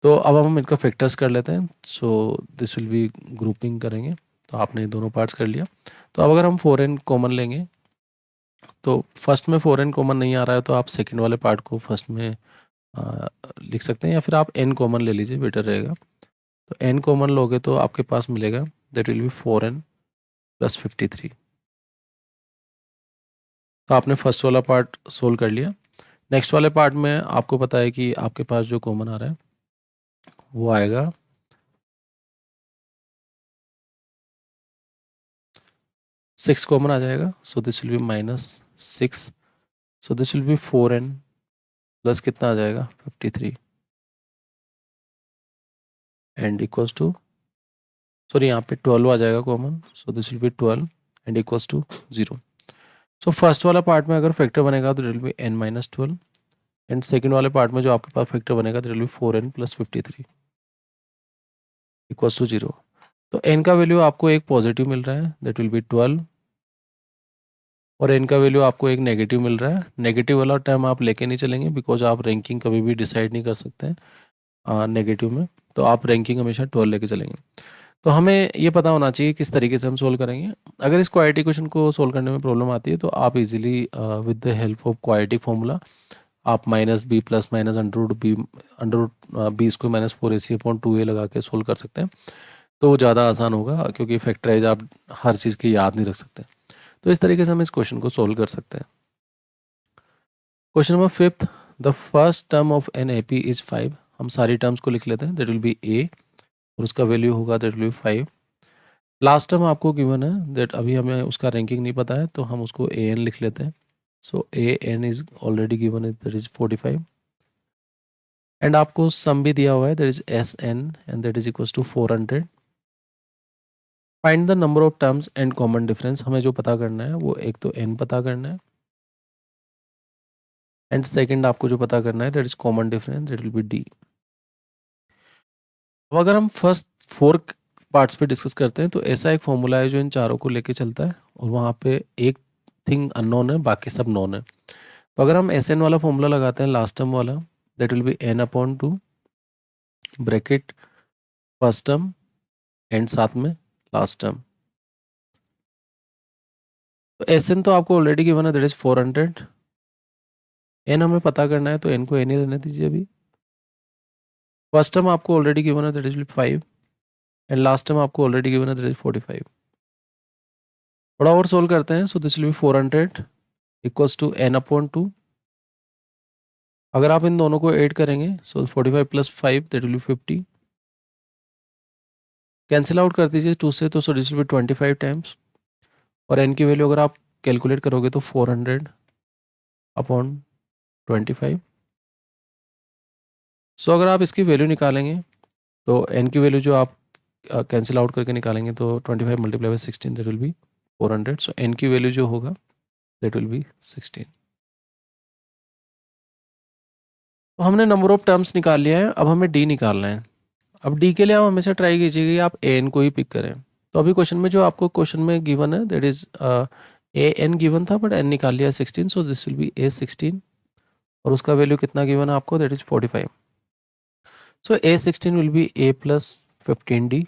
तो अब हम इनका फैक्टर्स कर लेते हैं। So this will B grouping करेंगे। तो आपने ये दोनों पार्ट्स कर लिया। तो अब अगर हम 4n कॉमन लेंगे तो फर्स्ट में 4n कॉमन नहीं आ रहा है तो आप सेकंड वाले पार्ट को फर्स्ट में लिख सकते हैं, या फिर आप n कॉमन ले लीजिए, बेटर रहेगा। तो n कॉमन लोगे तो आपके पास मिलेगा दैट विल बी 4n + 53। तो आपने फर्स्ट वाला पार्ट सोल्व कर लिया। नेक्स्ट वाले पार्ट में आपको पता है कि आपके पास जो कॉमन आ रहा है वो आएगा 6 कॉमन आ जाएगा। So this will be -6। So this will be 4n plus कितना आ जाएगा 53 एंड इक्वल्स टू, सॉरी यहाँ पे 12 आ जाएगा common. So this will be 12 and equals to 0। So first वाला पार्ट में अगर फैक्टर बनेगा तो will be n-12, and second वाले पार्ट में जो आपके पास फैक्टर बनेगा तो will B 4n + 53 equals to 0। तो n का वैल्यू आपको एक पॉजिटिव मिल रहा है दैट विल बी 12, और n का वैल्यू आपको एक नेगेटिव मिल रहा है। नेगेटिव वाला टर्म आप लेके नहीं चलेंगे, बिकॉज आप रैंकिंग कभी भी डिसाइड नहीं कर सकते हैं नेगेटिव में। तो आप रैंकिंग हमेशा 12 लेके चलेंगे। तो हमें ये पता होना चाहिए किस तरीके से हम सोल्व करेंगे। अगर इस क्वाड्रेटिक क्वेश्चन को सोल्व करने में प्रॉब्लम आती है तो आप easily with the help of quadratic formula आप -b + -√b² -4ac/2a लगा के सोल्व कर सकते हैं। तो वो ज़्यादा आसान होगा, क्योंकि फैक्टराइज आप हर चीज़ की याद नहीं रख सकते। तो इस तरीके से हम इस क्वेश्चन को सोल्व कर सकते हैं। Question number 5, the first term of N AP is 5। हम सारी टर्म्स को लिख लेते हैं। दैट विल बी a, और उसका वैल्यू होगा that will B 5। Last term आपको गिवन है दैट अभी हमें उसका रैंकिंग नहीं पता है, तो हम उसको an लिख लेते हैं। So an is already given है दैट इज 45, एंड आपको सम भी दिया हुआ है that is Sn and that is equals to 400। Find the number of terms and common difference. हमें जो पता करना है वो एक तो n पता करना है, एंड सेकंड आपको जो पता करना है that is common difference, that will be d। अब अगर हम फर्स्ट 4 पार्ट्स पे डिस्कस करते हैं तो ऐसा एक फॉर्मूला है जो इन चारों को लेके चलता है, और वहाँ पे एक थिंग अननोन है, बाकी सब नोन है। तो अगर हम Sn वाला फॉर्मूला लगाते हैं लास्ट टर्म वाला, that will be n/2 bracket first term and साथ में लास्ट टर्म। तो Sn तो आपको ऑलरेडी गिवन है दैट इज 400। n हमें पता करना है तो n को n ही रहने दीजिए अभी। फर्स्ट टर्म आपको ऑलरेडी गिवन है that is 5, and last term आपको ऑलरेडी गिवन है दैट इज 45। थोड़ा और सोल्व करते हैं। So this will be 400 equals to n/2। अगर आप इन दोनों को ऐड करेंगे so 45 + 5 that will be 50। Cancel out कर दीजिए 2 से, तो so this will be 25 times, और n की वैल्यू अगर आप कैलकुलेट करोगे तो 400/25। सो अगर आप इसकी वैल्यू निकालेंगे तो n की वैल्यू जो आप कैंसिल आउट करके निकालेंगे तो 25 × 16 that will be 400। So n की वैल्यू जो होगा दैट विल बी 16। तो हमने नंबर ऑफ टर्म्स निकाल लिया है, अब हमें d निकालना है। अब d के लिए आप हमेशा ट्राई कीजिएगा कि आप an को ही पिक करें। तो अभी क्वेश्चन में जो आपको क्वेश्चन में गिवन है दैट इज an गिवन था, बट n निकाल लिया 16। सो दिस विल बी a16, और उसका वैल्यू कितना गिवन है आपको that is 45। So a16 will be a + 15d,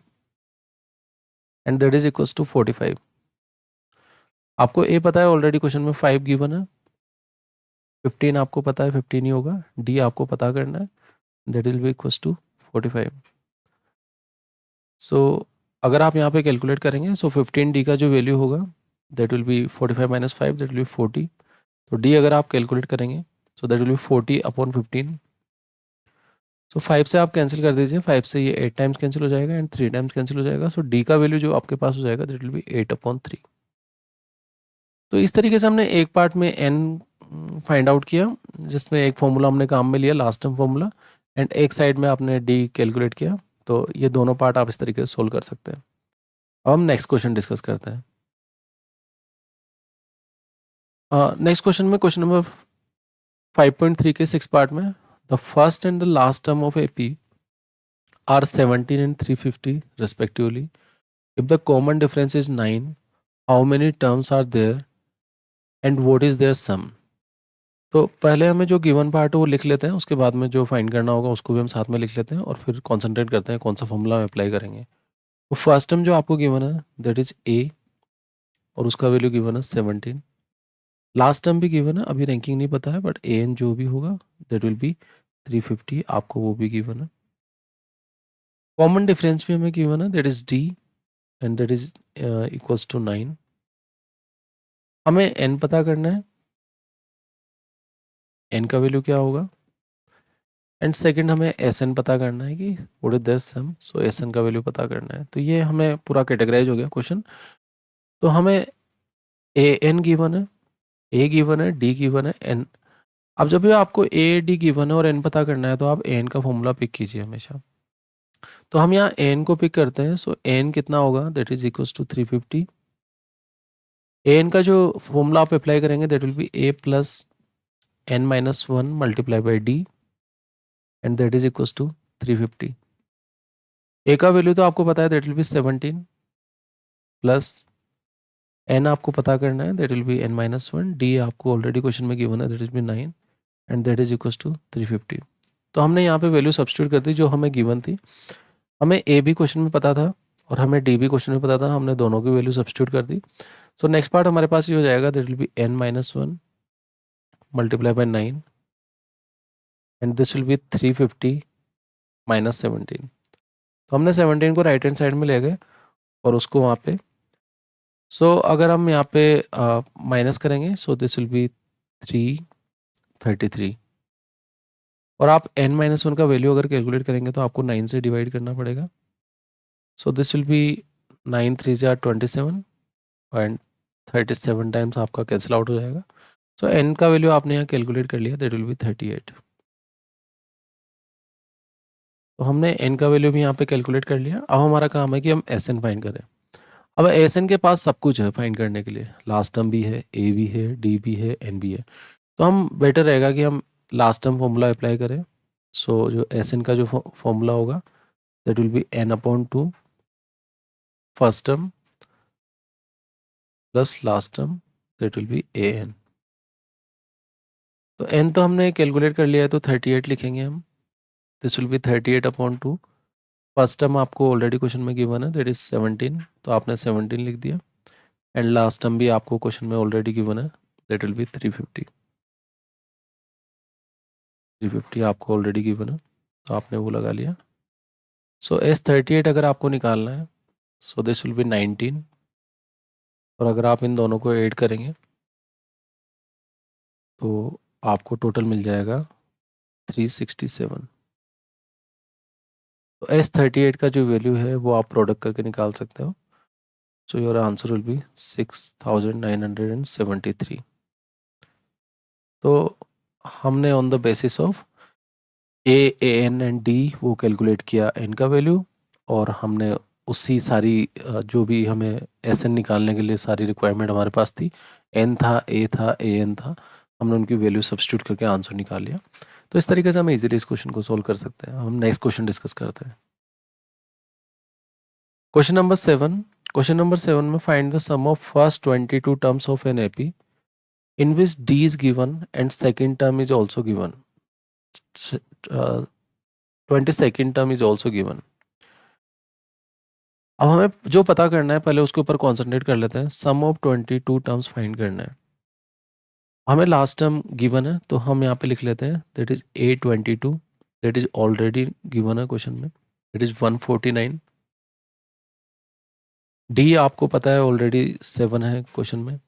and that is equals to 45। आपको a पता है ऑलरेडी, क्वेश्चन में 5 गिवन है, 15 आपको पता है 15 ही होगा, d आपको पता करना है that will be equals to 45। So अगर आप यहाँ पे कैलकुलेट करेंगे सो 15d का जो वैल्यू होगा that will B 45 - 5 that will B 40। तो d अगर आप कैलकुलेट करेंगे सो दैट विल बी 40/15। सो 5 से आप कैंसिल कर दीजिए, 5 से ये 8 टाइम्स कैंसिल हो जाएगा एंड 3 टाइम्स कैंसिल हो जाएगा। सो डी का वैल्यू जो आपके पास हो जाएगा दैट विल बी 8/3। तो इस तरीके से हमने एक पार्ट में एन फाइंड आउट किया, जिसमें एक फॉर्मूला हमने काम में लिया लास्ट टर्म फॉर्मूला, एंड एक साइड में आपने डी कैलकुलेट किया। तो ये दोनों पार्ट आप इस तरीके से सोल्व कर सकते हैं। अब हम नेक्स्ट क्वेश्चन डिस्कस करते हैं। नेक्स्ट क्वेश्चन में क्वेश्चन नंबर 5.3 के 6 पार्ट में the first and the last term of AP are 17 and 350 respectively. If the common difference is 9, how many terms are there and what is their sum? तो पहले हमें जो given part है वो लिख लेते हैं, उसके बाद में जो फाइंड करना होगा उसको भी हम साथ में लिख लेते हैं और फिर कॉन्सेंट्रेट करते हैं कौन सा फॉर्मूला हम अप्लाई करेंगे। तो फर्स्ट टर्म जो आपको गिवन है दैट इज ए, और उसका वैल्यू गिवन है 17। लास्ट टर्म भी गिवन है, अभी रैंकिंग नहीं पता है, बट ए एन जो भी होगा दैट विल बी 350, आपको वो भी गिवन है। कॉमन डिफरेंस भी हमें गिवन है that is D and that is equals to 9। हमें एन पता करना है, एन का वैल्यू क्या होगा, एंड सेकंड हमें एस एन पता करना है कि what is this sum. So S N का वैल्यू पता करना है। तो ये हमें पूरा कैटेगराइज हो गया क्वेश्चन। तो हमें ए एन गिवन है, ए गिवन है, डी गिवन है, एन। अब जब भी आपको ए डी गिवन है और एन पता करना है तो आप एन का फॉर्मूला पिक कीजिए हमेशा। तो हम यहाँ एन को पिक करते हैं। सो एन कितना होगा that is equals to 350। N का जो फॉर्मूला आप अप्लाई करेंगे that will be A plus N minus 1 multiply by D and that is equals to 350। A का वैल्यू तो आपको पता है that will be 17 plus N आपको पता करना है that will be N minus 1, D आपको ऑलरेडी क्वेश्चन में गिवन है that is be 9 and that is equals to 350। तो हमने यहाँ पे वैल्यू सब्स्टिट्यूट कर दी जो हमें गिवन थी। हमें ए भी क्वेश्चन में पता था और हमें डी भी क्वेश्चन में पता था, हमने दोनों की वैल्यू सब्स्टिट्यूट कर दी। सो नेक्स्ट पार्ट हमारे पास ये हो जाएगा that will be N minus 1 multiply by 9 and this will be 350 minus 17। तो हमने 17 को राइट हैंड साइड में ले गए और उसको वहाँ पे अगर हम यहाँ पे माइनस करेंगे सो दिस विल बी 333। और आप n माइनस 1 का वैल्यू अगर कैलकुलेट करेंगे तो आपको 9 से डिवाइड करना पड़ेगा। सो this will be 9 3 27 and 37 times आपका कैंसिल आउट हो जाएगा। सो n का वैल्यू आपने यहाँ कैलकुलेट कर लिया दैट विल बी 38। तो हमने n का वैल्यू भी यहाँ पे कैलकुलेट कर लिया। अब हमारा काम है कि हम एस एन फाइंड करें। अब एस एन के पास सब कुछ है फाइंड करने के लिए, लास्ट टर्म भी है, ए भी है, डी भी है, एन भी है। तो हम बेटर रहेगा कि हम लास्ट टर्म फॉर्मूला अप्लाई करें। सो जो एस एन का जो फॉर्मूला होगा that will be n/2 first term plus last term that will be A N. तो n तो हमने कैलकुलेट कर लिया है तो 38 लिखेंगे हम। This will B 38/2। First term आपको ऑलरेडी क्वेश्चन में गिवन है दैट इज 17, तो आपने 17 लिख दिया एंड लास्ट टर्म भी आपको क्वेश्चन में ऑलरेडी गिवन है दैट विल बी 350। 350 आपको ऑलरेडी गिवन है तो आपने वो लगा लिया। सो S38 अगर आपको निकालना है सो दिस विल बी 19, और अगर आप इन दोनों को ऐड करेंगे तो आपको टोटल मिल जाएगा 367। तो S38 का जो वैल्यू है वो आप प्रोडक्ट करके निकाल सकते हो। So your answer will be 6973। तो हमने on the basis of A N and D वो कैलकुलेट किया एन का वैल्यू, और हमने उसी सारी जो भी हमें एस एन निकालने के लिए सारी रिक्वायरमेंट हमारे पास थी, एन था, ए था, ए एन था, हमने उनकी वैल्यू सब्स्टिट्यूट करके आंसर निकाल लिया। तो इस तरीके से हम इजीली इस क्वेश्चन को सोल्व कर सकते हैं। हम नेक्स्ट क्वेश्चन डिस्कस करते हैं। Question number 7। क्वेश्चन नंबर 7 में find the sum of first 22 terms of N AP in which d is given and second term is also given. 22nd term is also given. अब हमें जो पता करना है पहले उसके ऊपर कॉन्सेंट्रेट कर लेते हैं। सम ऑफ 22 टर्म्स फाइंड करना है। हमें लास्ट टर्म गिवन है तो हम यहाँ पे लिख लेते हैं that is A22, that is already given है क्वेश्चन में, दैट इज 149। डी आपको पता है ऑलरेडी 7 है क्वेश्चन में।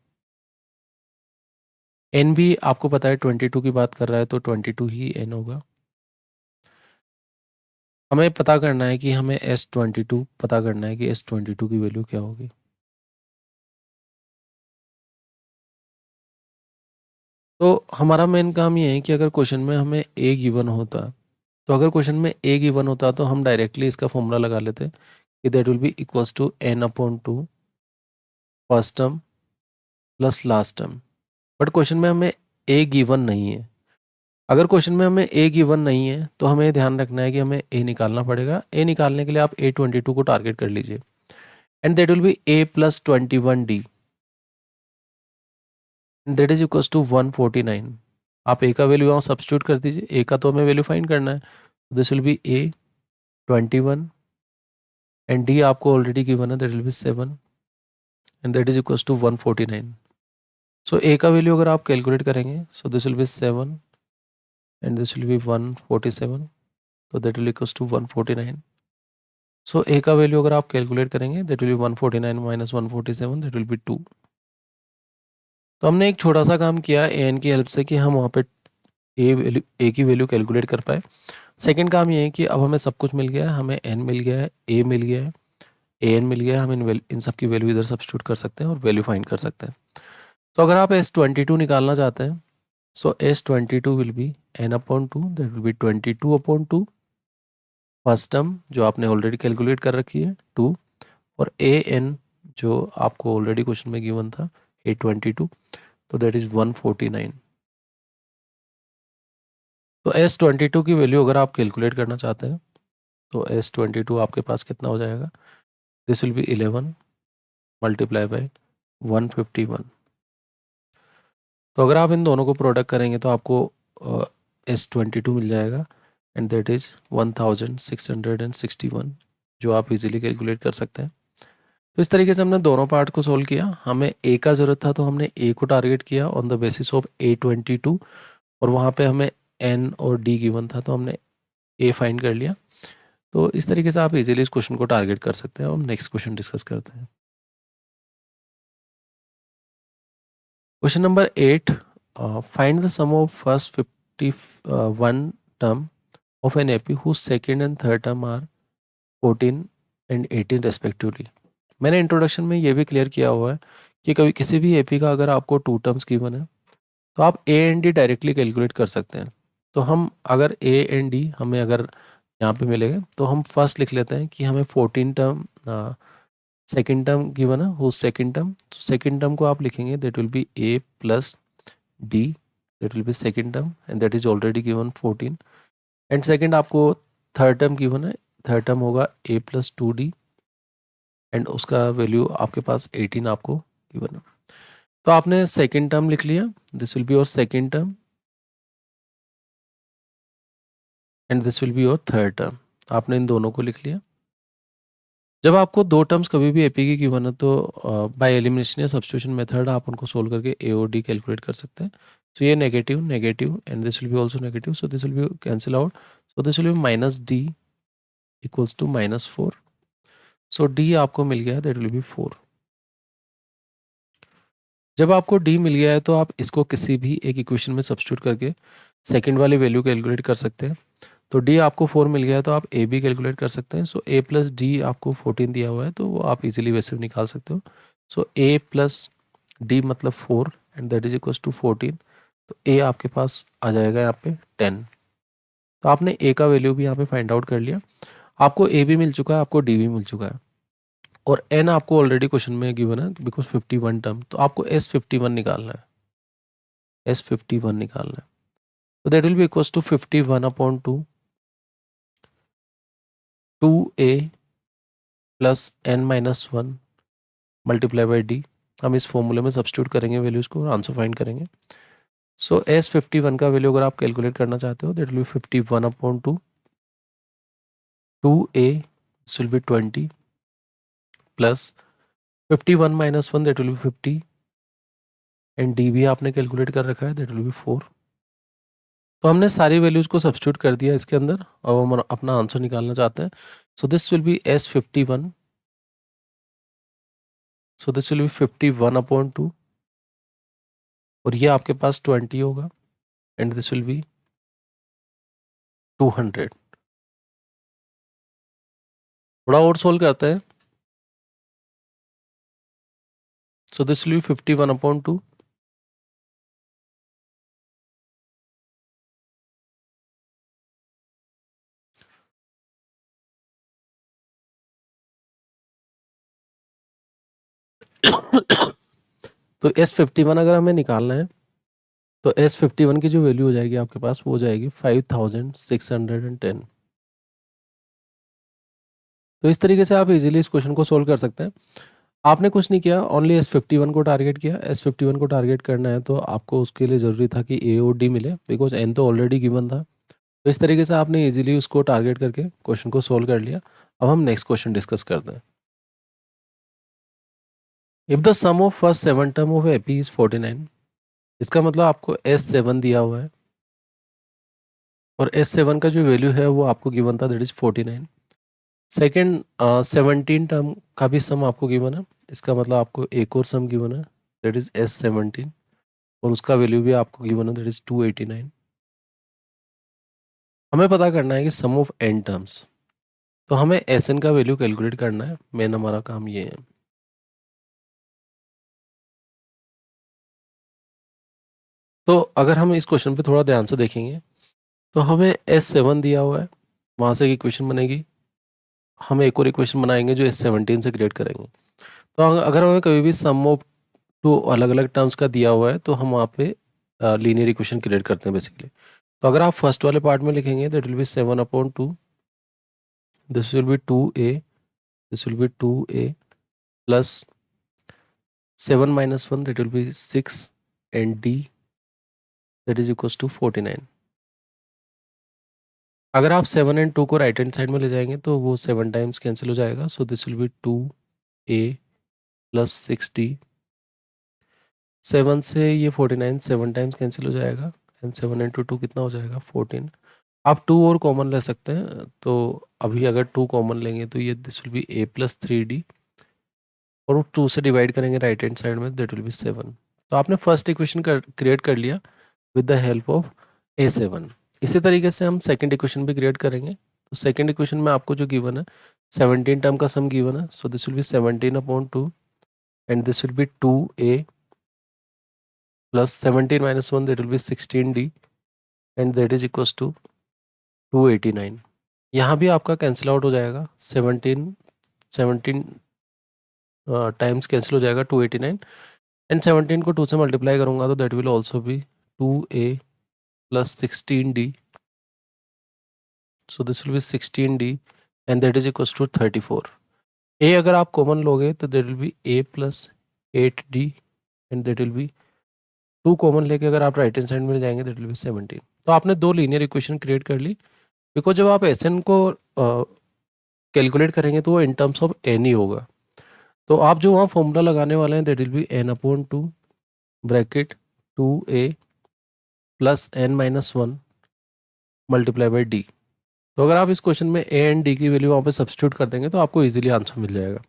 एन भी आपको पता है 22 की बात कर रहा है तो 22 ही एन होगा। हमें पता करना है कि हमें S22 पता करना है कि S22 की वैल्यू क्या होगी। तो हमारा मेन काम ये है कि अगर क्वेश्चन में हमें ए गिवन होता, तो अगर क्वेश्चन में ए गिवन होता तो हम डायरेक्टली इसका फॉर्मूला लगा लेते कि that will be equals to n/2 first term plus last term. But question में हमें ए गिवन नहीं है। अगर क्वेश्चन में हमें ए गिवन नहीं है तो हमें ये ध्यान रखना है कि हमें ए निकालना पड़ेगा। ए निकालने के लिए आप A22 को टारगेट कर लीजिए and that will be A+21D that is equals to 149। आप ए का वैल्यू यहाँ सब्स्टिट्यूट कर दीजिए, ए का तो हमें वैल्यू फाइंड करना है। This will be A21 and D आपको ऑलरेडी गिवन है, that will be 7 and that is equals to 149। So A का वैल्यू अगर आप कैलकुलेट करेंगे, so this will be 7 and this will be 147, तो that will equals to 149। So A का value अगर आप कैलकुलेट करेंगे, that will be 149 minus 147, that will be 2। तो हमने एक छोटा सा काम किया ए एन की हेल्प से कि हम वहाँ पे ए की वैल्यू कैलकुलेट कर पाए। सेकंड काम ये है कि अब हमें सब कुछ मिल गया है, हमें एन मिल गया है, ए मिल गया है, ए एन मिल गया है। हम इन सब की वैल्यू इधर सब्स्टिट्यूट कर सकते हैं और वैल्यू फाइंड कर सकते हैं। तो अगर आप S22 निकालना चाहते हैं, सो S22 will be n/2, that will B 22/2 first term जो आपने ऑलरेडी कैलकुलेट कर रखी है 2, और ए एन जो आपको ऑलरेडी क्वेश्चन में गिवन था A22, तो दैट इज 149। तो S22 की वैल्यू अगर आप कैलकुलेट करना चाहते हैं, तो S22 आपके पास कितना हो जाएगा, this will B 11 multiply by 151। तो अगर आप इन दोनों को प्रोडक्ट करेंगे तो आपको S22 मिल जाएगा एंड दैट इज़ 1661, जो आप इजीली कैलकुलेट कर सकते हैं। तो इस तरीके से हमने दोनों पार्ट को सोल्व किया। हमें ए का ज़रूरत था तो हमने ए को टारगेट किया on the basis of A22, और वहाँ पे हमें एन और डी गिवन था तो हमने ए फाइंड कर लिया। तो इस तरीके से आप इजीली इस क्वेश्चन को टारगेट कर सकते हैं। हम नेक्स्ट क्वेश्चन डिस्कस करते हैं। Question number 8, find the sum of first 51 term of an AP whose second and third term are 14 and 18 respectively। मैंने इंट्रोडक्शन में ये भी क्लियर किया हुआ है कि कभी किसी भी एपी का अगर आपको 2 टर्म्स गिवन है तो आप A and D directly calculate कर सकते हैं। तो हम अगर ए एंड डी हमें अगर यहाँ पे मिलेगा तो हम फर्स्ट लिख लेते हैं कि हमें 14 टर्म सेकेंड टर्म गिवन है, वो सेकेंड टर्म, तो सेकेंड टर्म को आप लिखेंगे that will B A+D, that will B second term and that is already given 14। And second आपको थर्ड टर्म गिवन है, थर्ड टर्म होगा A+2D एंड उसका वैल्यू आपके पास 18 आपको गिवन है। तो आपने सेकेंड टर्म लिख लिया, this will be your second term and this will be your third term. आपने इन दोनों को लिख लिया। जब आपको दो टर्म्स कभी भी एपी की गिवन है तो बाय एलिमिनेशन या सब्स्टिट्यूशन मेथड आप उनको सोल्व करके ए और डी कैलकुलेट कर सकते हैं। सो ये negative negative and this will be also negative, so this will be cancel out, so this will be -D equals to -4। So D आपको मिल गया है, दैट विल बी 4। जब आपको डी मिल गया है तो आप इसको किसी भी एक इक्वेशन में सब्स्टिट्यूट करके सेकंड वाली वैल्यू कैलकुलेट कर सकते हैं। तो डी आपको 4 मिल गया है तो आप ए भी कैलकुलेट कर सकते हैं। सो A+D आपको 14 दिया हुआ है तो वो आप इजीली वैसे भी निकाल सकते हो। सो A+D मतलब 4 and that is equals to 14। तो ए आपके पास आ जाएगा यहाँ पे 10। तो आपने ए का वैल्यू भी यहाँ पे फाइंड आउट कर लिया। आपको ए भी मिल चुका है, आपको डी भी मिल चुका है, और एन आपको ऑलरेडी क्वेश्चन में गिवन है बिकॉज 51 टर्म। तो आपको S51 निकालना है, S51 निकालना है। तो that will be equals to 51/2 2A plus n-1 multiply by d. हम इस फॉर्मूले में सब्स्टिट्यूट करेंगे वैल्यूज को और आंसर फाइंड करेंगे। सो S51 का वैल्यू अगर आप कैलकुलेट करना चाहते हो, that will B 51/2 2A, this will B 20 plus 51 - 1 that will be 50 and D भी आपने कैलकुलेट कर रखा है, दैट विल बी 4। तो हमने सारी वैल्यूज को सब्स्टिट्यूट कर दिया इसके अंदर। अब हम अपना आंसर निकालना चाहते हैं। So this will B S51, so this will B 51/2 और ये आपके पास 20 होगा एंड दिस विल बी 200। थोड़ा और सोल्व करते हैं। So this will B 51/2। तो S51 अगर हमें निकालना है तो S51 की जो वैल्यू हो जाएगी आपके पास वो हो जाएगी 5610। तो इस तरीके से आप इजीली इस क्वेश्चन को सोल्व कर सकते हैं। आपने कुछ नहीं किया, ओनली S51 को टारगेट किया। S51 को टारगेट करना है तो आपको उसके लिए ज़रूरी था कि ए और डी मिले, बिकॉज एन तो ऑलरेडी गिवन था। तो इस तरीके से आपने इजीली उसको टारगेट करके क्वेश्चन को सोल्व कर लिया। अब हम नेक्स्ट क्वेश्चन डिस्कस करते हैं। If the sum of first 7 term of AP is 49, इसका मतलब आपको S7 दिया हुआ है और S7 का जो वैल्यू है वो आपको गिवन था, दैट इज 49। सेकेंड 17 टर्म का भी सम आपको गिवन है, इसका मतलब आपको एक और सम गिवन है, दैट इज S17, और उसका वैल्यू भी आपको गिवन है, दैट इज 289। हमें पता करना है कि सम ऑफ n टर्म्स, तो हमें Sn का वैल्यू कैलकुलेट करना है। मेन हमारा काम ये है। तो अगर हम इस क्वेश्चन पे थोड़ा ध्यान से देखेंगे तो हमें S7 दिया हुआ है, वहाँ से एक इक्वेशन बनेगी। हम एक और इक्वेशन बनाएंगे जो S17 से क्रिएट करेंगे। तो अगर हमें कभी भी सम ऑफ टू अलग अलग टर्म्स का दिया हुआ है तो हम वहाँ पे लीनियर इक्वेशन क्रिएट करते हैं बेसिकली। तो अगर आप फर्स्ट वाले पार्ट में लिखेंगे that will be 7/2, this will be 2a, this will be 2a plus 7 - 1 that will be 6 and d that is equals to 49। अगर आप 7 एंड 2 को राइट हैंड साइड में ले जाएंगे तो वो 7 टाइम्स कैंसिल हो जाएगा। So this will be 2a plus 6d। 7 से ये 49 7 टाइम्स कैंसिल हो जाएगा, एंड 7 इंटू 2 कितना हो जाएगा 14। आप 2 और कॉमन ले सकते हैं, तो अभी अगर 2 कॉमन लेंगे तो ये this will be a plus 3d, और 2 से डिवाइड करेंगे राइट हैंड साइड में, दैट विल बी 7। तो आपने फर्स्ट इक्वेशन क्रिएट कर लिया with the help of a7। इसी तरीके से हम सेकेंड इक्वेशन भी क्रिएट करेंगे। तो सेकेंड इक्वेशन में आपको जो गिवन है 17 टर्म का सम गिवन है, so this will B 17/2 and this will be 2a plus 17 - 1 that will be 16d and that is equals to 289। यहाँ भी आपका कैंसिल आउट हो जाएगा, 17 टाइम्स कैंसिल हो जाएगा 289, एंड 17 को 2 से मल्टीप्लाई करूँगा तो that will also be 2a plus 16d, so this will be 16d and that is equals to 34। a अगर आप कॉमन लोगे तो that will be a plus 8d and that will be 2 common लेके अगर आप right hand side में जाएंगे that will be 17। तो आपने दो लीनियर इक्वेशन क्रिएट कर ली, बिकॉज जब आप Sn को कैलकुलेट करेंगे तो वो इन टर्म्स ऑफ n ही होगा। तो आप जो वहाँ फॉर्मूला लगाने वाले हैं that will be n/2 bracket 2a plus n-1 multiply by d। तो अगर आप इस क्वेश्चन में a एंड d की वैल्यू वहाँ पे सब्स्टिट्यूट कर देंगे तो आपको इजीली आंसर मिल जाएगा।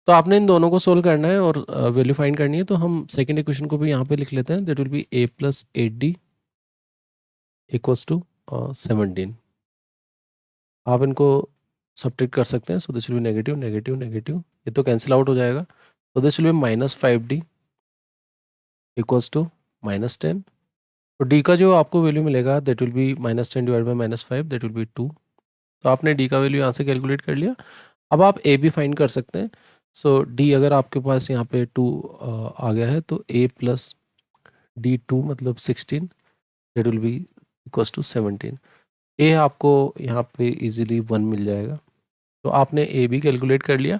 तो आपने इन दोनों को सोल्व करना है और वैल्यू फाइंड करनी है। तो हम सेकेंड इक्वेशन को भी यहाँ पे लिख लेते हैं, that will be a plus 8d equals to 17। आप इनको सब्ट्रैक्ट कर सकते हैं, so this will be negative negative negative, ये तो कैंसिल आउट हो जाएगा। तो this will be -5d equals to -10। तो d का जो आपको वैल्यू मिलेगा that will be -10 divide by -5 that will be 2। तो आपने d का वैल्यू यहाँ से कैलकुलेट कर लिया। अब आप a भी फाइंड कर सकते हैं। सो d अगर आपके पास यहाँ पे 2 आ गया है तो a प्लस d2 मतलब 16 that will be equals to 17। a आपको यहाँ पे इजीली 1 मिल जाएगा। तो आपने ए भी कैलकुलेट कर लिया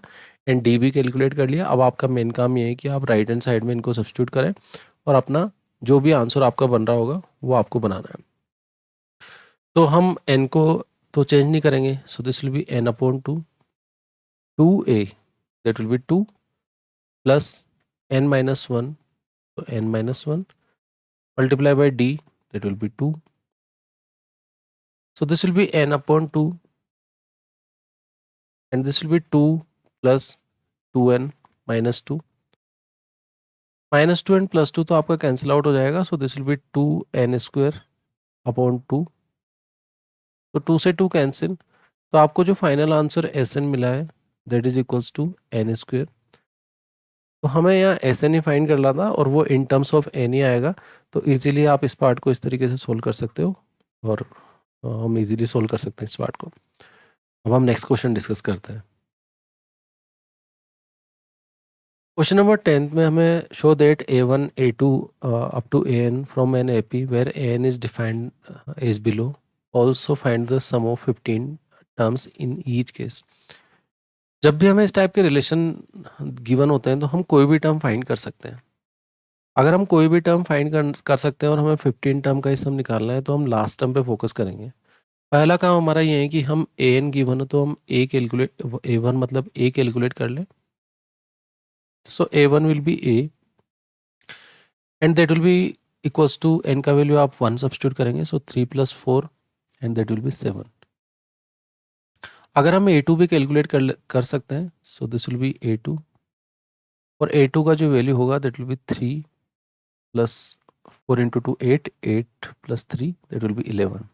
एंड डी भी कैलकुलेट कर लिया। अब आपका मेन काम ये है कि आप राइट हैंड साइड में इनको सब्स्टिट्यूट करें और अपना जो भी आंसर आपका बन रहा होगा वो आपको बनाना है। तो हम एन को तो चेंज नहीं करेंगे, so this will be n/2 2a that will be 2 plus n-1 तो n-1 multiply by d that will be 2, so this will be n/2 and this will be 2 plus 2n minus 2 -2 and +2 तो आपका cancel out हो जाएगा। So this will B 2n² upon 2। तो 2 से 2 cancel, तो आपको जो फाइनल आंसर एस एन मिला है that is equals to n square. तो हमें यहाँ एस एन ही फाइंड करना था और वो इन टर्म्स ऑफ एन ही आएगा। तो इजीली आप इस पार्ट को इस तरीके से सोल्व कर सकते हो और हम इजीली सोल्व कर सकते हैं इस पार्ट को। अब हम नेक्स्ट क्वेश्चन डिस्कस करते हैं। क्वेश्चन नंबर 10 में हमें show that A1 A2 up to AN from an AP where AN is defined as below, also find the sum of 15 terms in each case. जब भी हमें इस टाइप के relation given होते हैं तो हम कोई भी टर्म फाइंड कर सकते हैं। अगर हम कोई भी टर्म फाइंड कर सकते हैं और हमें 15 टर्म का ही सम निकालना है तो हम लास्ट टर्म पे फोकस करेंगे। पहला काम हमारा ये है कि हम AN गिवन है तो हम A1 मतलब A कैलकुलेट कर लें। So A1 will be A and that will be equals to n का वैल्यू आप 1 सब्स्टिट्यूट करेंगे, so 3 + 4 and that will be 7। अगर हम A2 भी कैलकुलेट कर सकते हैं, so this will B A2 और A2 का जो वैल्यू होगा that will be 3 + 4 × 2 8 8 + 3 that will B 11।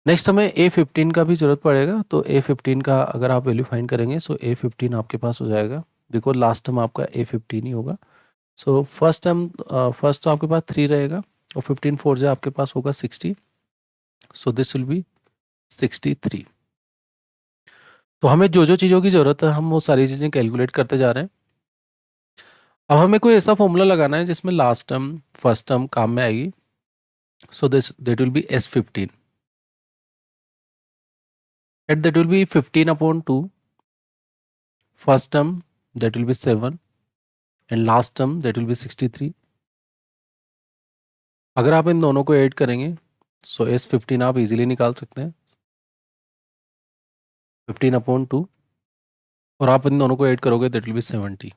Next हमें A15 का भी जरूरत पड़ेगा। तो A15 का अगर आप वैल्यू फाइंड करेंगे सो A15 आपके पास हो जाएगा, बिकॉज लास्ट टर्म आपका A15 ही होगा। सो फर्स्ट तो आपके पास 3 रहेगा और 15 4 जो आपके पास होगा 60, सो दिस विल बी 63। तो हमें जो जो चीज़ों की ज़रूरत है हम वो सारी चीज़ें कैलकुलेट करते जा रहे हैं। अब हमें कोई ऐसा फॉर्मूला लगाना है जिसमें लास्ट टर्म फर्स्ट टर्म काम में आएगी। So that will B S15 at that will B 15/2 first term that will be 7 and last term that will B 63। अगर आप इन दोनों को ऐड करेंगे सो S15 आप इजीली निकाल सकते हैं 15/2 और आप इन दोनों को ऐड करोगे दैट विल बी 70।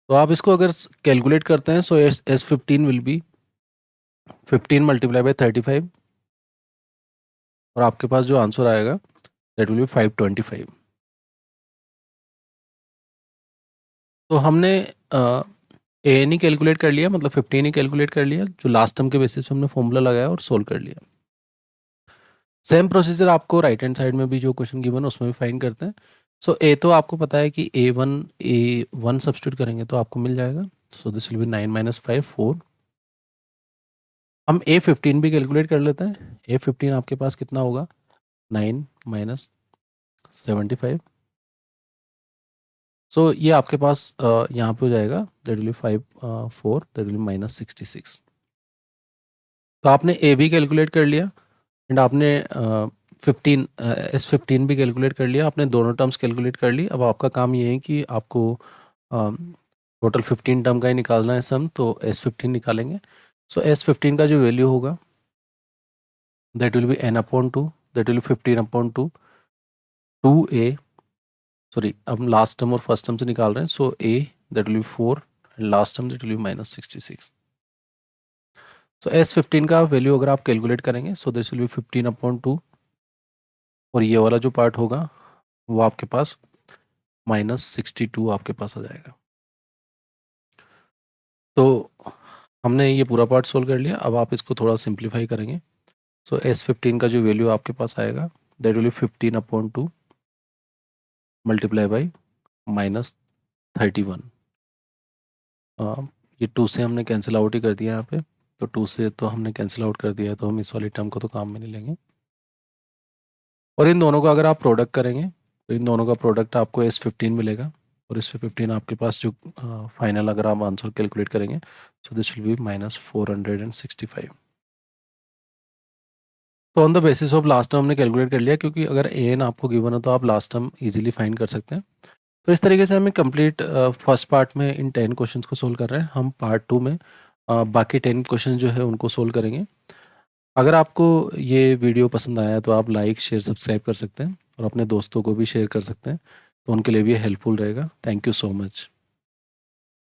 तो आप इसको अगर कैलकुलेट करते हैं सो S15 विल बी 15 × 35 और आपके पास जो आंसर आएगा दैट विल बी 525। तो हमने AN ही कैलकुलेट कर लिया, मतलब 15 ही कैलकुलेट कर लिया, जो लास्ट टर्म के बेसिस पे हमने फॉर्मूला लगाया और सोल्व कर लिया। सेम प्रोसीजर आपको राइट हैंड साइड में भी जो क्वेश्चन गिवन उसमें भी फाइंड करते हैं। सो A तो आपको पता है कि A1 सब्स्टिट्यूट करेंगे तो आपको मिल जाएगा। So this will be 9 - 5 4। हम A15 भी कैलकुलेट कर लेते हैं। A15 आपके पास कितना होगा 9 - 75। सो ये आपके पास यहाँ पे हो जाएगा that will B 5 4 that will B -66। तो आपने A भी कैलकुलेट कर लिया एंड आपने 15 S15 भी कैलकुलेट कर लिया। आपने दोनों टर्म्स कैलकुलेट कर ली। अब आपका काम ये है कि आपको टोटल 15 टर्म का ही निकालना है सम, तो S15 निकालेंगे। सो S15 का जो वैल्यू होगा that will be n/2 that will B 15/2 2A, sorry हम लास्ट टर्म और फर्स्ट टर्म से निकाल रहे हैं। सो A that will be 4 and last term that will B -66। So S15 का वैल्यू अगर आप कैलकुलेट करेंगे सो दिस विल बी 15/2 और ये वाला जो पार्ट होगा वो आपके पास -62 आपके पास आ जाएगा। तो हमने ये पूरा पार्ट सोल्व कर लिया। अब आप इसको थोड़ा सिंप्लीफाई करेंगे। सो S15 का जो वैल्यू आपके पास आएगा that will B 15/2 multiply by -31। ये 2 से हमने कैंसिल आउट ही कर दिया यहाँ पे, तो 2 से तो हमने कैंसिल आउट कर दिया है, तो हम इस वाली टर्म को तो काम में नहीं लेंगे। और इन दोनों का अगर आप प्रोडक्ट करेंगे तो इन दोनों का प्रोडक्ट आपको S15 मिलेगा और इस 15 आपके पास जो फाइनल अगर आप आंसर कैलकुलेट करेंगे सो दिस विल बी -465। तो on the basis of last term हमने कैलकुलेट कर लिया, क्योंकि अगर AN आपको गिवन है तो आप लास्ट टर्म इजीली फाइंड कर सकते हैं। तो इस तरीके से हमें कंप्लीट फर्स्ट पार्ट में इन 10 क्वेश्चंस को सोल्व कर रहे हैं। हम पार्ट 2 में बाकी 10 क्वेश्चन जो है उनको सोल्व करेंगे। अगर आपको ये वीडियो पसंद आया तो आप लाइक शेयर सब्सक्राइब कर सकते हैं और अपने दोस्तों को भी शेयर कर सकते हैं, तो उनके लिए भी हेल्पफुल रहेगा। Thank you so much.